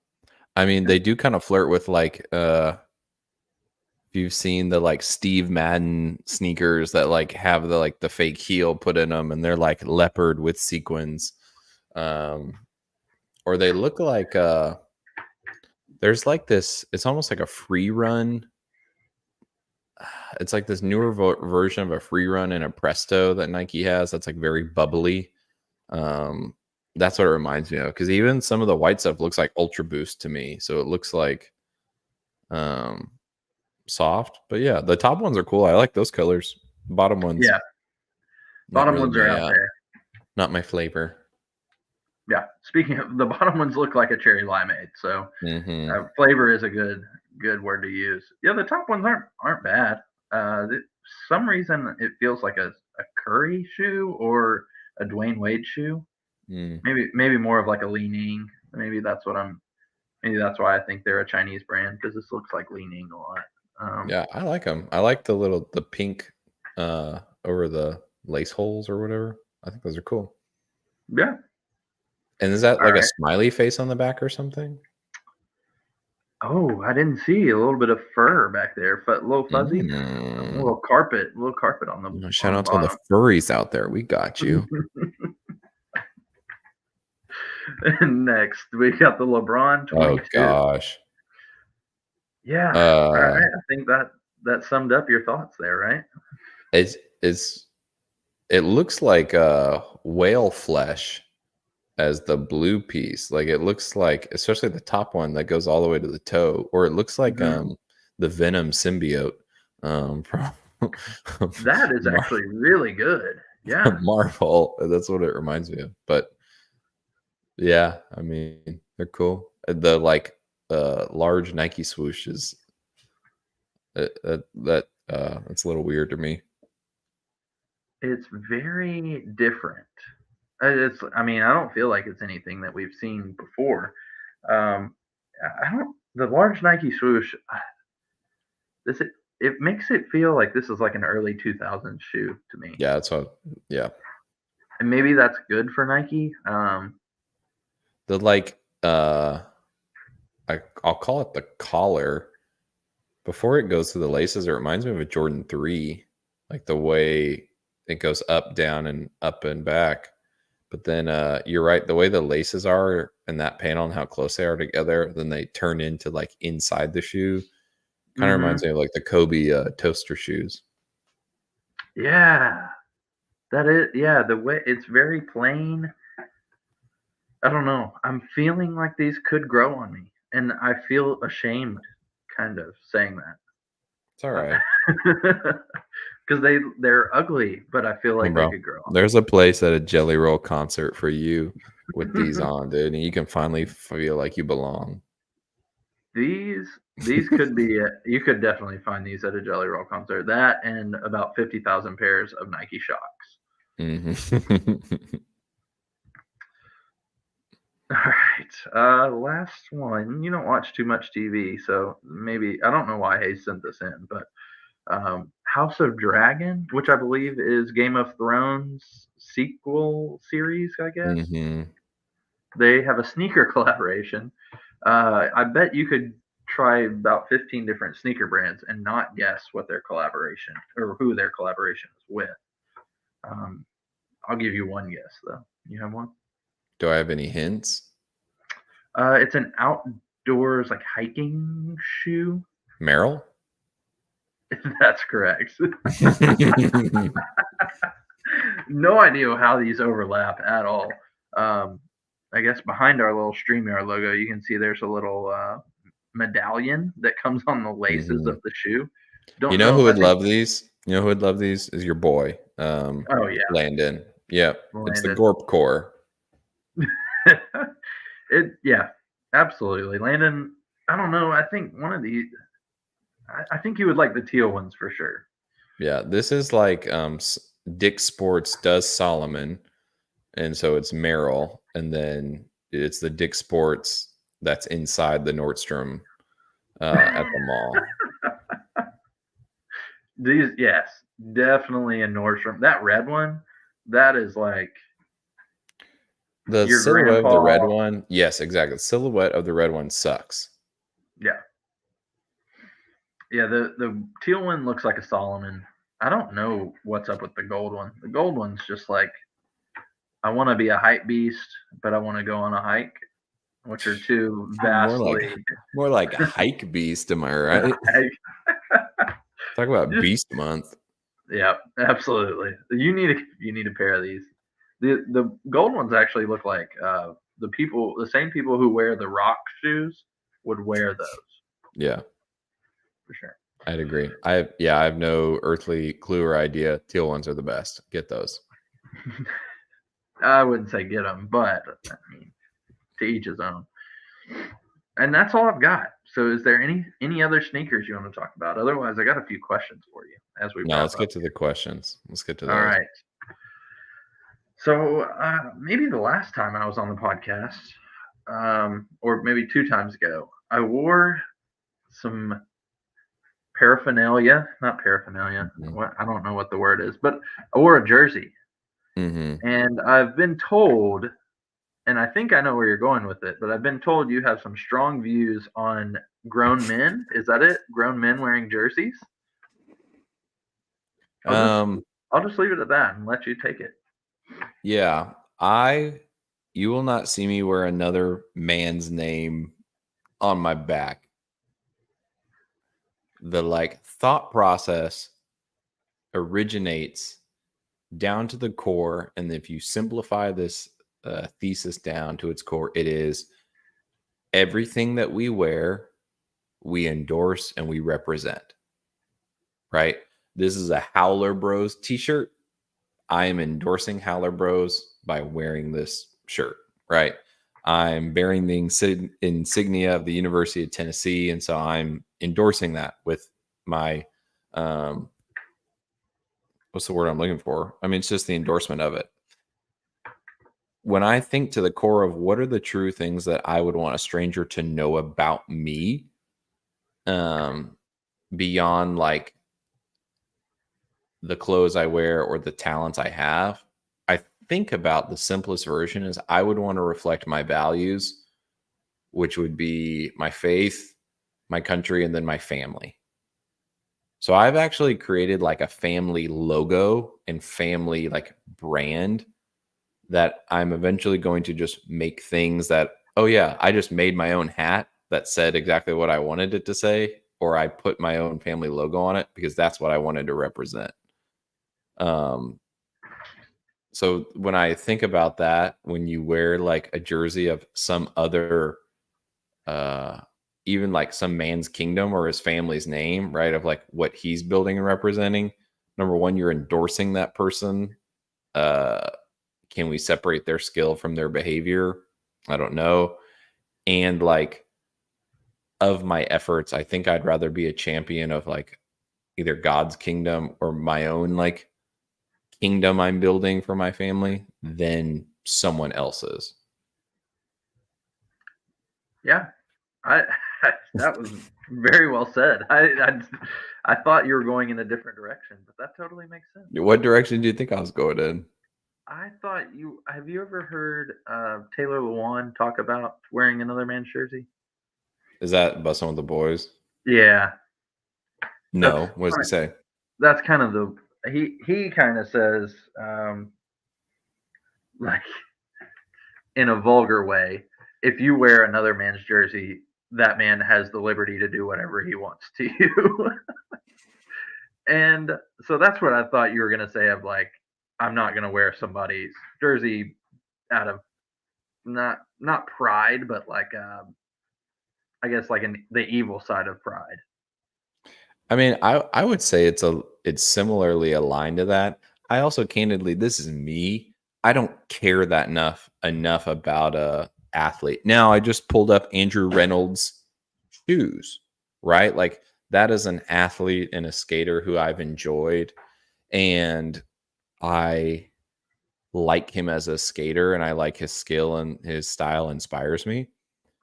I mean, they do kind of flirt with like if you've seen the like Steve Madden sneakers that like have the fake heel put in them, and they're like leopard with sequins, or they look like there's like this. It's almost like a free run. It's like this newer version of a free run and a Presto that Nike has. That's like very bubbly. That's what it reminds me of, because even some of the white stuff looks like Ultra Boost to me. So it looks like soft, but yeah, the top ones are cool. I like those colors. Bottom ones, Yeah, bottom ones are out there. Not my flavor. Yeah, speaking of, the bottom ones look like a cherry limeade. So flavor is a good word to use. Yeah, the top ones aren't bad. Some reason it feels like a Curry shoe or a Dwayne Wade shoe. Maybe more of like a Li-Ning. Maybe that's why I think they're a Chinese brand, because this looks like Li-Ning a lot. Yeah, I like them. I like the pink over the lace holes or whatever. I think those are cool. Yeah. And is that like a smiley face on the back or something? Oh, I didn't see a little bit of fur back there, but a little fuzzy, a little carpet on the. Shout out to all the furries out there. We got you. And next, we got the LeBron 22. Oh gosh. Yeah. All right. I think that summed up your thoughts there, right? It looks like whale flesh as the blue piece. Like it looks like, especially the top one that goes all the way to the toe, or it looks like the Venom symbiote from that is actually really good. Yeah. Marvel. That's what it reminds me of. But yeah, I mean, they're cool. The like large Nike swooshes. That's a little weird to me. It's very different. It's. I mean, I don't feel like it's anything that we've seen before. I don't. The large Nike swoosh. This it makes it feel like this is like an early 2000s shoe to me. Yeah, that's what. Yeah, And maybe that's good for Nike. the I'll call it the collar. Before it goes to the laces, it reminds me of a Jordan 3, like the way it goes up, down, and up and back. But then you're right, the way the laces are and that panel and how close they are together, then they turn into like inside the shoe. Kind of reminds me of like the Kobe toaster shoes. Yeah, that is. Yeah, the way it's very plain. I don't know. I'm feeling like these could grow on me, and I feel ashamed, kind of saying that. It's all right. Because they're ugly, but I feel like they could grow on. There's a place at a Jelly Roll concert for you with these on, dude, and you can finally feel like you belong. These could be. You could definitely find these at a Jelly Roll concert. That and about 50,000 pairs of Nike Shocks. Mm-hmm. All right. Last one. You don't watch too much TV, so maybe I don't know why Hayes sent this in, but House of Dragon, which I believe is Game of Thrones sequel series, I guess. Mm-hmm. They have a sneaker collaboration. I bet you could try about 15 different sneaker brands and not guess what their collaboration or who their collaboration is with. I'll give you one guess though. You have one? Do I have any hints? It's an outdoors like hiking shoe. Merrill? That's correct. No idea how these overlap at all. I guess behind our little StreamYard logo, you can see there's a little medallion that comes on the laces of the shoe. You know who would love these? You know who would love these? Is your boy. Oh yeah, Landon. Yep, Landon. It's the Gorp Core. Yeah, absolutely. Landon, I don't know. I think one of these. I think you would like the teal ones for sure. Yeah, this is like Dick Sports does Solomon, and so it's Merrill, and then it's the Dick Sports that's inside the Nordstrom at the mall. These, yes, definitely a Nordstrom. That red one, that is like the silhouette of the red one. Yes, exactly. The silhouette of the red one sucks. Yeah. Yeah, the teal one looks like a Solomon. I don't know what's up with the gold one. The gold one's just like, I want to be a hype beast, but I want to go on a hike, which are two vastly more like a hike beast. Am I right? Talk about Beast Month. Yeah, absolutely. You need a pair of these. The gold ones actually look like the same people who wear the rock shoes would wear those. Yeah. For sure. I'd agree. I have no earthly clue or idea. Teal ones are the best. Get those. I wouldn't say get them, but I mean, to each his own. And that's all I've got. So, is there any other sneakers you want to talk about? Otherwise, I got a few questions for you as we. No, let's get to the questions. Let's get to those. All right. So maybe the last time I was on the podcast, or maybe 2 times ago, I wore some paraphernalia, not paraphernalia. Mm-hmm. I don't know what the word is, but I wore a jersey. Mm-hmm. And I've been told, and I think I know where you're going with it, but I've been told you have some strong views on grown men. Is that it? Grown men wearing jerseys? I'll just leave it at that and let you take it. Yeah, you will not see me wear another man's name on my back. The thought process originates down to the core, and if you simplify this thesis down to its core, it is everything that we wear, we endorse and we represent. Right? This is a Howler Bros t-shirt. I am endorsing Howler Bros by wearing this shirt, right? I'm bearing the insignia of the University of Tennessee, and so I'm endorsing that with my what's the word I'm looking for? I mean, it's just the endorsement of it. When I think to the core of what are the true things that I would want a stranger to know about me, beyond like the clothes I wear or the talents I have, I think about the simplest version is I would want to reflect my values, which would be my faith, my country, and then my family. So I've actually created like a family logo and family like brand that I'm eventually going to just make things that, oh yeah, I just made my own hat that said exactly what I wanted it to say, or I put my own family logo on it because that's what I wanted to represent. So when I think about that, when you wear like a jersey of some other, even like some man's kingdom or his family's name, right, of like what he's building and representing, number one, you're endorsing that person. Can we separate their skill from their behavior? I don't know. And like of my efforts, I think I'd rather be a champion of like either God's kingdom or my own like kingdom I'm building for my family than someone else's. Yeah, I that was very well said. I thought you were going in a different direction, but that totally makes sense. What direction do you think I was going in? I thought you have you ever heard Taylor Lewan talk about wearing another man's jersey? Is that Bussin' with the Boys? Yeah, that's No. What does he say? that's kind of the he kind of says like in a vulgar way, if you wear another man's jersey, that man has the liberty to do whatever he wants to you. And so that's what I thought you were gonna say of like, I'm not gonna wear somebody's jersey out of not pride, but like I guess like the evil side of pride. I mean, I would say it's similarly aligned to that. I also candidly, this is me. I don't care that enough about a athlete. Now I just pulled up Andrew Reynolds' shoes, right? Like that is an athlete and a skater who I've enjoyed, and I like him as a skater, and I like his skill and his style inspires me.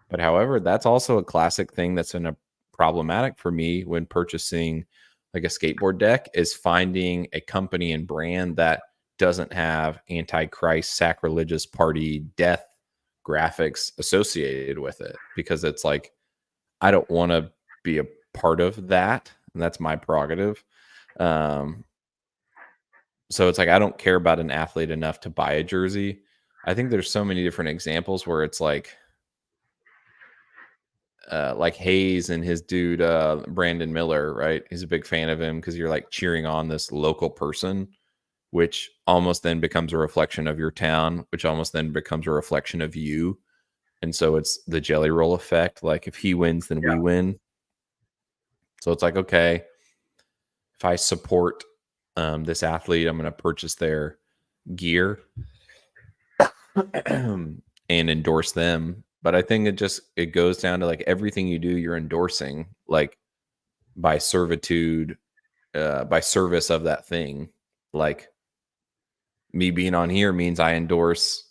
But however, that's also a classic thing that's been a problematic for me when purchasing like a skateboard deck is finding a company and brand that doesn't have antichrist sacrilegious party death graphics associated with it, because it's like I don't want to be a part of that, and that's my prerogative. So it's like I don't care about an athlete enough to buy a jersey. I think there's so many different examples where it's like Hayes and his dude Brandon Miller, right? He's a big fan of him because you're like cheering on this local person, which almost then becomes a reflection of your town, which almost then becomes a reflection of you. And so it's the jelly roll effect. Like if he wins, then we win. So it's like, okay, if I support this athlete, I'm going to purchase their gear and endorse them. But I think it goes down to like everything you do, you're endorsing like by servitude, by service of that thing. Like me being on here means I endorse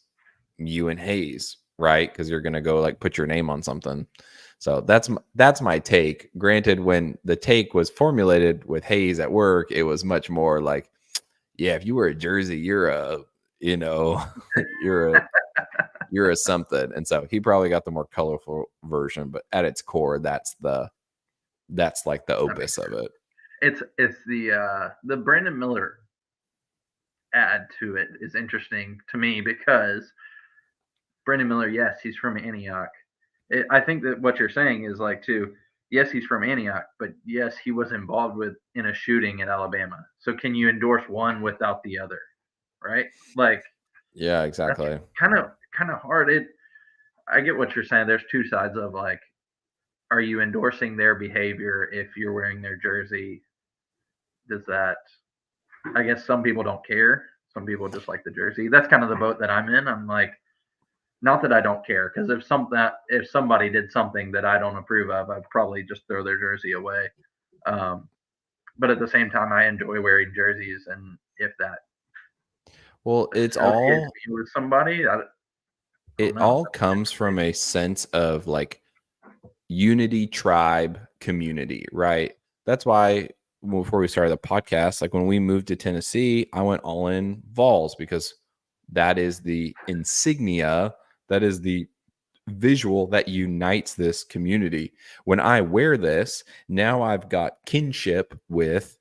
you and Hayes, right? Because you're gonna go like put your name on something. So that's my take. Granted, when the take was formulated with Hayes at work, it was much more like, yeah, if you wear a jersey, you're a, you know, you're a something. And so he probably got the more colorful version, but at its core, that's like the opus of it. It's the Brandon Miller add to it is interesting to me because Brandon Miller, yes, he's from Antioch. I think that what you're saying is like too. Yes, he's from Antioch, but yes, he was involved in a shooting in Alabama. So can you endorse one without the other, right? Like, yeah, exactly. Kind of hard. I get what you're saying. There's two sides of like, are you endorsing their behavior if you're wearing their jersey? Does that? I guess some people don't care. Some people just like the jersey. That's kind of the boat that I'm in. I'm like, not that I don't care, because if somebody did something that I don't approve of, I'd probably just throw their jersey away. But at the same time, I enjoy wearing jerseys, and if that Well, it's associates all me with somebody, I don't it know. all comes from a sense of like unity, tribe, community, right? That's why before we started the podcast, like when we moved to Tennessee, I went all in Vols because that is the insignia, that is the visual that unites this community. When I wear this, now I've got kinship with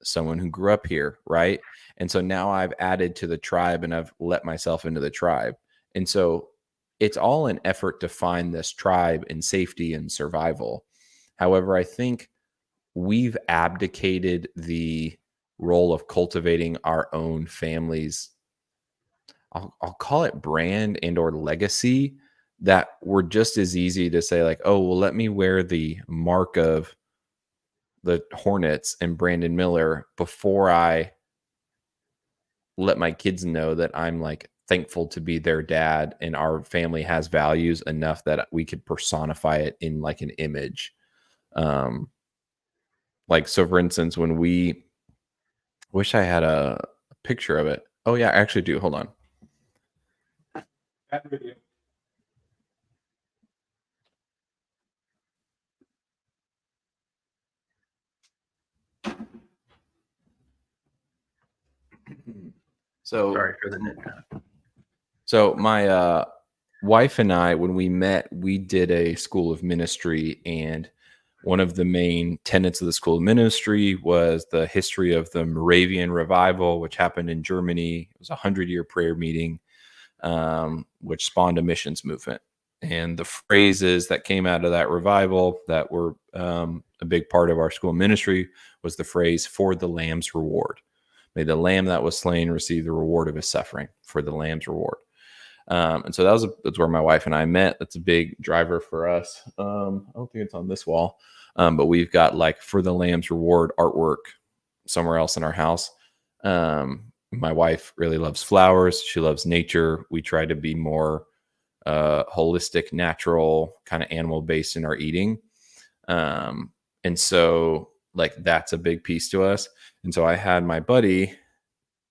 someone who grew up here, right? And so now I've added to the tribe and I've let myself into the tribe. And so it's all an effort to find this tribe in safety and survival. However, I think we've abdicated the role of cultivating our own families. I'll call it brand and or legacy, that were just as easy to say like, oh, well, let me wear the mark of the Hornets and Brandon Miller before I let my kids know that I'm like thankful to be their dad and our family has values enough that we could personify it in like an image. Like, so for instance, when we wish I had a picture of it. Oh yeah, I actually do. Hold on. That video. So Sorry for the nit. So my wife and I, when we met, we did a school of ministry, and one of the main tenets of the school of ministry was the history of the Moravian revival, which happened in Germany. It was a 100-year prayer meeting, which spawned a missions movement. And the phrases that came out of that revival that were a big part of our school ministry was the phrase, "For the Lamb's reward." May the lamb that was slain receive the reward of his suffering, for the Lamb's reward. And so that's where my wife and I met. That's a big driver for us. I don't think it's on this wall, but we've got like "For the Lamb's reward" artwork somewhere else in our house. My wife really loves flowers. She loves nature. We try to be more holistic, natural, kind of animal based in our eating. And so like that's a big piece to us. And so I had my buddy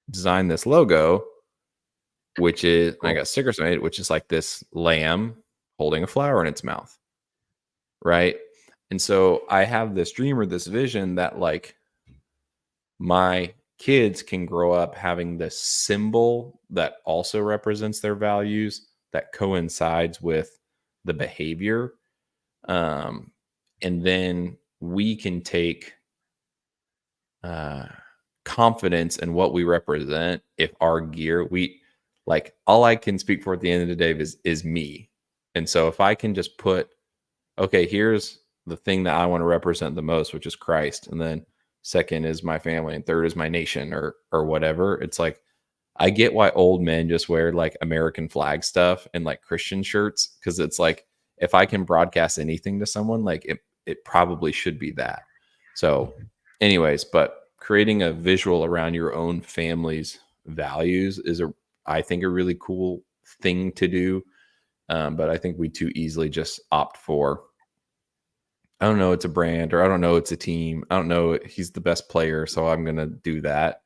design this logo, which is, I got stickers made, which is like this lamb holding a flower in its mouth. Right. And so I have this dream or this vision that like my kids can grow up having this symbol that also represents their values, that coincides with the behavior. And then we can take confidence in what we represent. If our gear, like, all I can speak for at the end of the day is me. And so if I can just put, okay, here's the thing that I want to represent the most, which is Christ. And then second is my family, and third is my nation, or whatever. It's like, I get why old men just wear like American flag stuff and like Christian shirts. Cause it's like, if I can broadcast anything to someone, like it probably should be that. So anyways, but creating a visual around your own family's values is I think a really cool thing to do. But I think we too easily just opt for, I don't know, it's a brand, or I don't know, it's a team. I don't know, he's the best player, so I'm going to do that.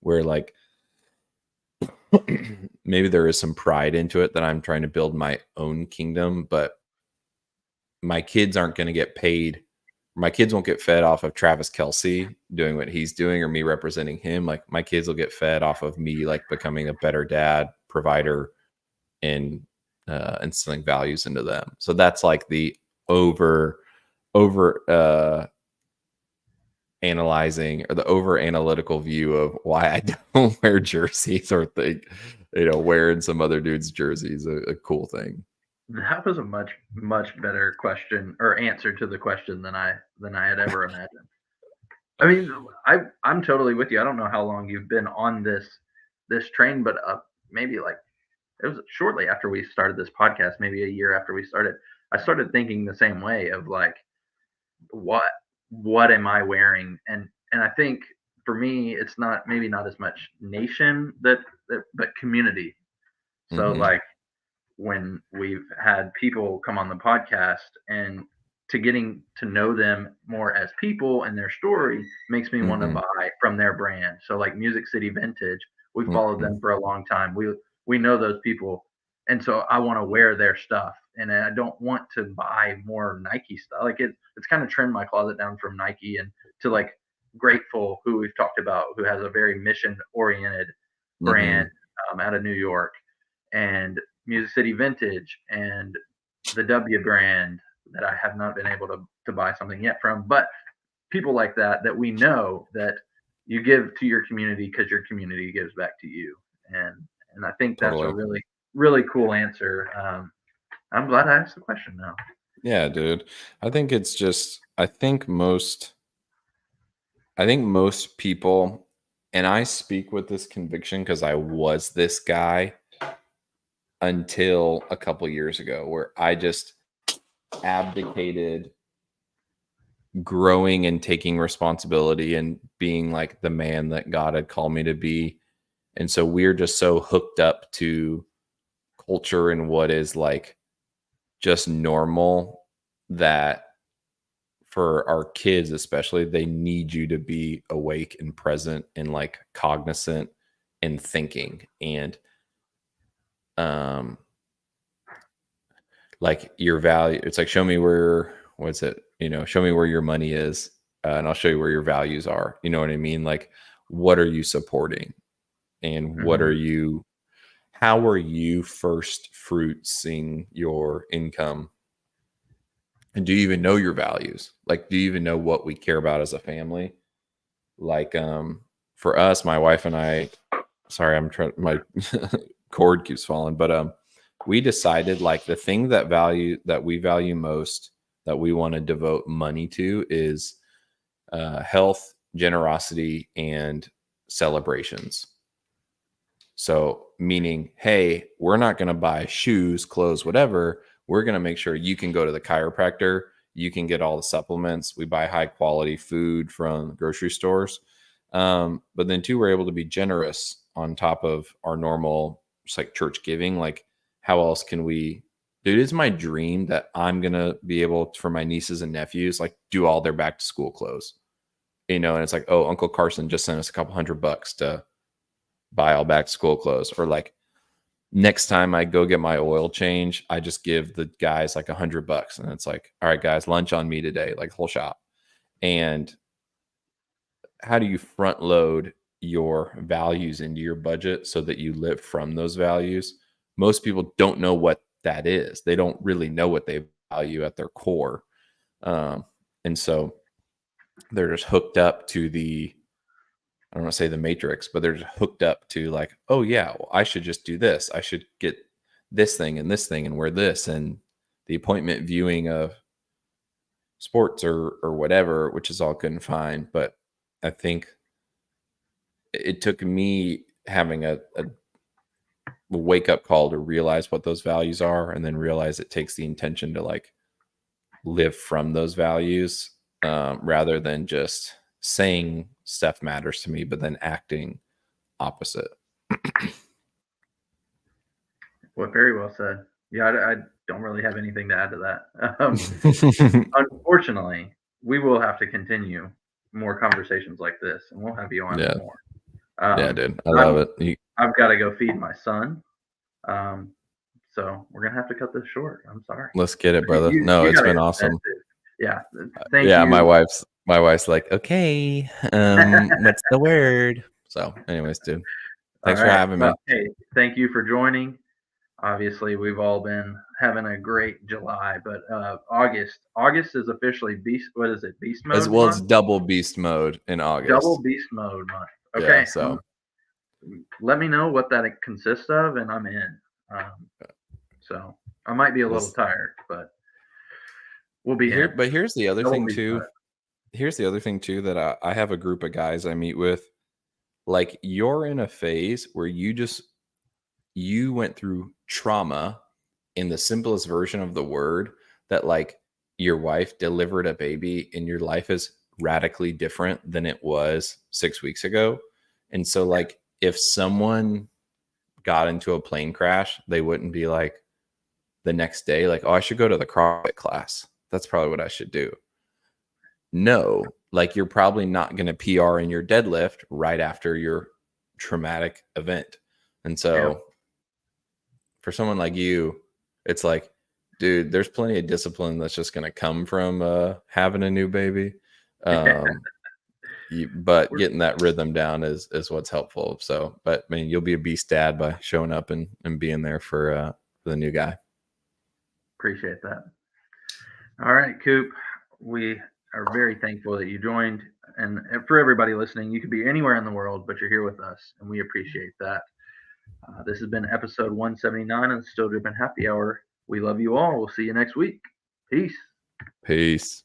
Where like, maybe there is some pride into it that I'm trying to build my own kingdom, but my kids aren't going to get paid. My kids won't get fed off of Travis Kelce doing what he's doing or me representing him. Like, my kids will get fed off of me, like becoming a better dad, provider, and instilling values into them. So that's like the over analyzing, or the over analytical view of why I don't wear jerseys, or think, wearing some other dude's jersey is a cool thing. That was a much better question, or answer to the question, than I had ever imagined. I mean, I'm totally with you. I don't know how long you've been on this train, but maybe like, it was shortly after we started this podcast, maybe a year after we started, I started thinking the same way of like, what am I wearing? And I think for me, it's maybe not as much nation but community. So like, when we've had people come on the podcast, and to getting to know them more as people and their story makes me want to buy from their brand. So like Music City Vintage, we followed them for a long time. We know those people, and so I want to wear their stuff, and I don't want to buy more Nike stuff. Like it's kind of trimmed my closet down from Nike and to like Grateful, who we've talked about, who has a very mission oriented brand out of New York, and Music City Vintage, and the W brand that I have not been able to buy something yet from. But people like that we know that you give to your community because your community gives back to you, and I think that's a really, really cool answer. I'm glad I asked the question now. Yeah, dude. I think it's just, I think most people, and I speak with this conviction because I was this guy until a couple years ago, where I just abdicated growing and taking responsibility and being like the man that God had called me to be. And so we're just so hooked up to culture and what is like just normal, that for our kids especially, they need you to be awake and present and like cognizant and thinking, and like your value. It's like, show me where, what's it, show me where your money is, and I'll show you where your values are. You know what I mean? Like, what are you supporting, and what are you, how are you first fruitsing your income? And do you even know your values? Like, do you even know what we care about as a family? Like, for us, my wife and I, sorry, I'm trying, my cord keeps falling, but we decided like the thing that we value most, that we want to devote money to, is health, generosity, and celebrations. So meaning, hey, we're not going to buy shoes, clothes, whatever. We're going to make sure you can go to the chiropractor. You can get all the supplements. We buy high quality food from grocery stores. But then too, we're able to be generous on top of our normal, just like church giving. Like, how else can we, dude, it's my dream that I'm going to be able, for my nieces and nephews, like do all their back to school clothes, and it's like, oh, Uncle Carson just sent us a couple $100 to buy all back to school clothes. Or like, next time I go get my oil change, I just give the guys like $100, and it's like, all right, guys, lunch on me today, like whole shop. And how do you front load your values into your budget so that you live from those values? Most people don't know what that is. They don't really know what they value at their core. And so they're just hooked up to the, I don't want to say the matrix, but they're just hooked up to like, oh yeah, well, I should just do this. I should get this thing and wear this, and the appointment viewing of sports or whatever, which is all good and fine. But I think it took me having a wake up call to realize what those values are, and then realize it takes the intention to like live from those values, rather than just saying stuff matters to me, but then acting opposite. Well, very well said. Yeah, I don't really have anything to add to that. Unfortunately, we will have to continue more conversations like this, and we'll have you on more. Yeah, dude, I love it. I've got to go feed my son, so we're gonna have to cut this short. I'm sorry. Let's get it, brother. It's been awesome. Yeah, thank you. Yeah, my wife's like, okay, what's the word? So, anyways, dude, thanks for having me. Hey, thank you for joining. Obviously, we've all been having a great July, but August is officially beast. What is it? Beast mode. Well, it's double beast mode in August. Double beast mode month. Okay, yeah, so let me know what that consists of, and I'm in. So I might be a little tired, but we'll be here. in. But here's the other thing too. Here's the other thing too, that I have a group of guys I meet with. Like, you're in a phase where you went through trauma in the simplest version of the word, that like your wife delivered a baby and your life is radically different than it was 6 weeks ago. And so like, if someone got into a plane crash, they wouldn't be like, the next day, like, oh, I should go to the CrossFit class. That's probably what I should do. No, like you're probably not going to PR in your deadlift right after your traumatic event. And so for someone like you, it's like, dude, there's plenty of discipline that's just going to come from having a new baby. But getting that rhythm down is what's helpful. So, but I mean, you'll be a beast dad by showing up and being there for the new guy. Appreciate that. All right, Coop, we are very thankful that you joined. And for everybody listening, you could be anywhere in the world, but you're here with us, and we appreciate that. This has been episode 179 of the Still Dripping Happy Hour. We love you all. We'll see you next week. Peace. Peace.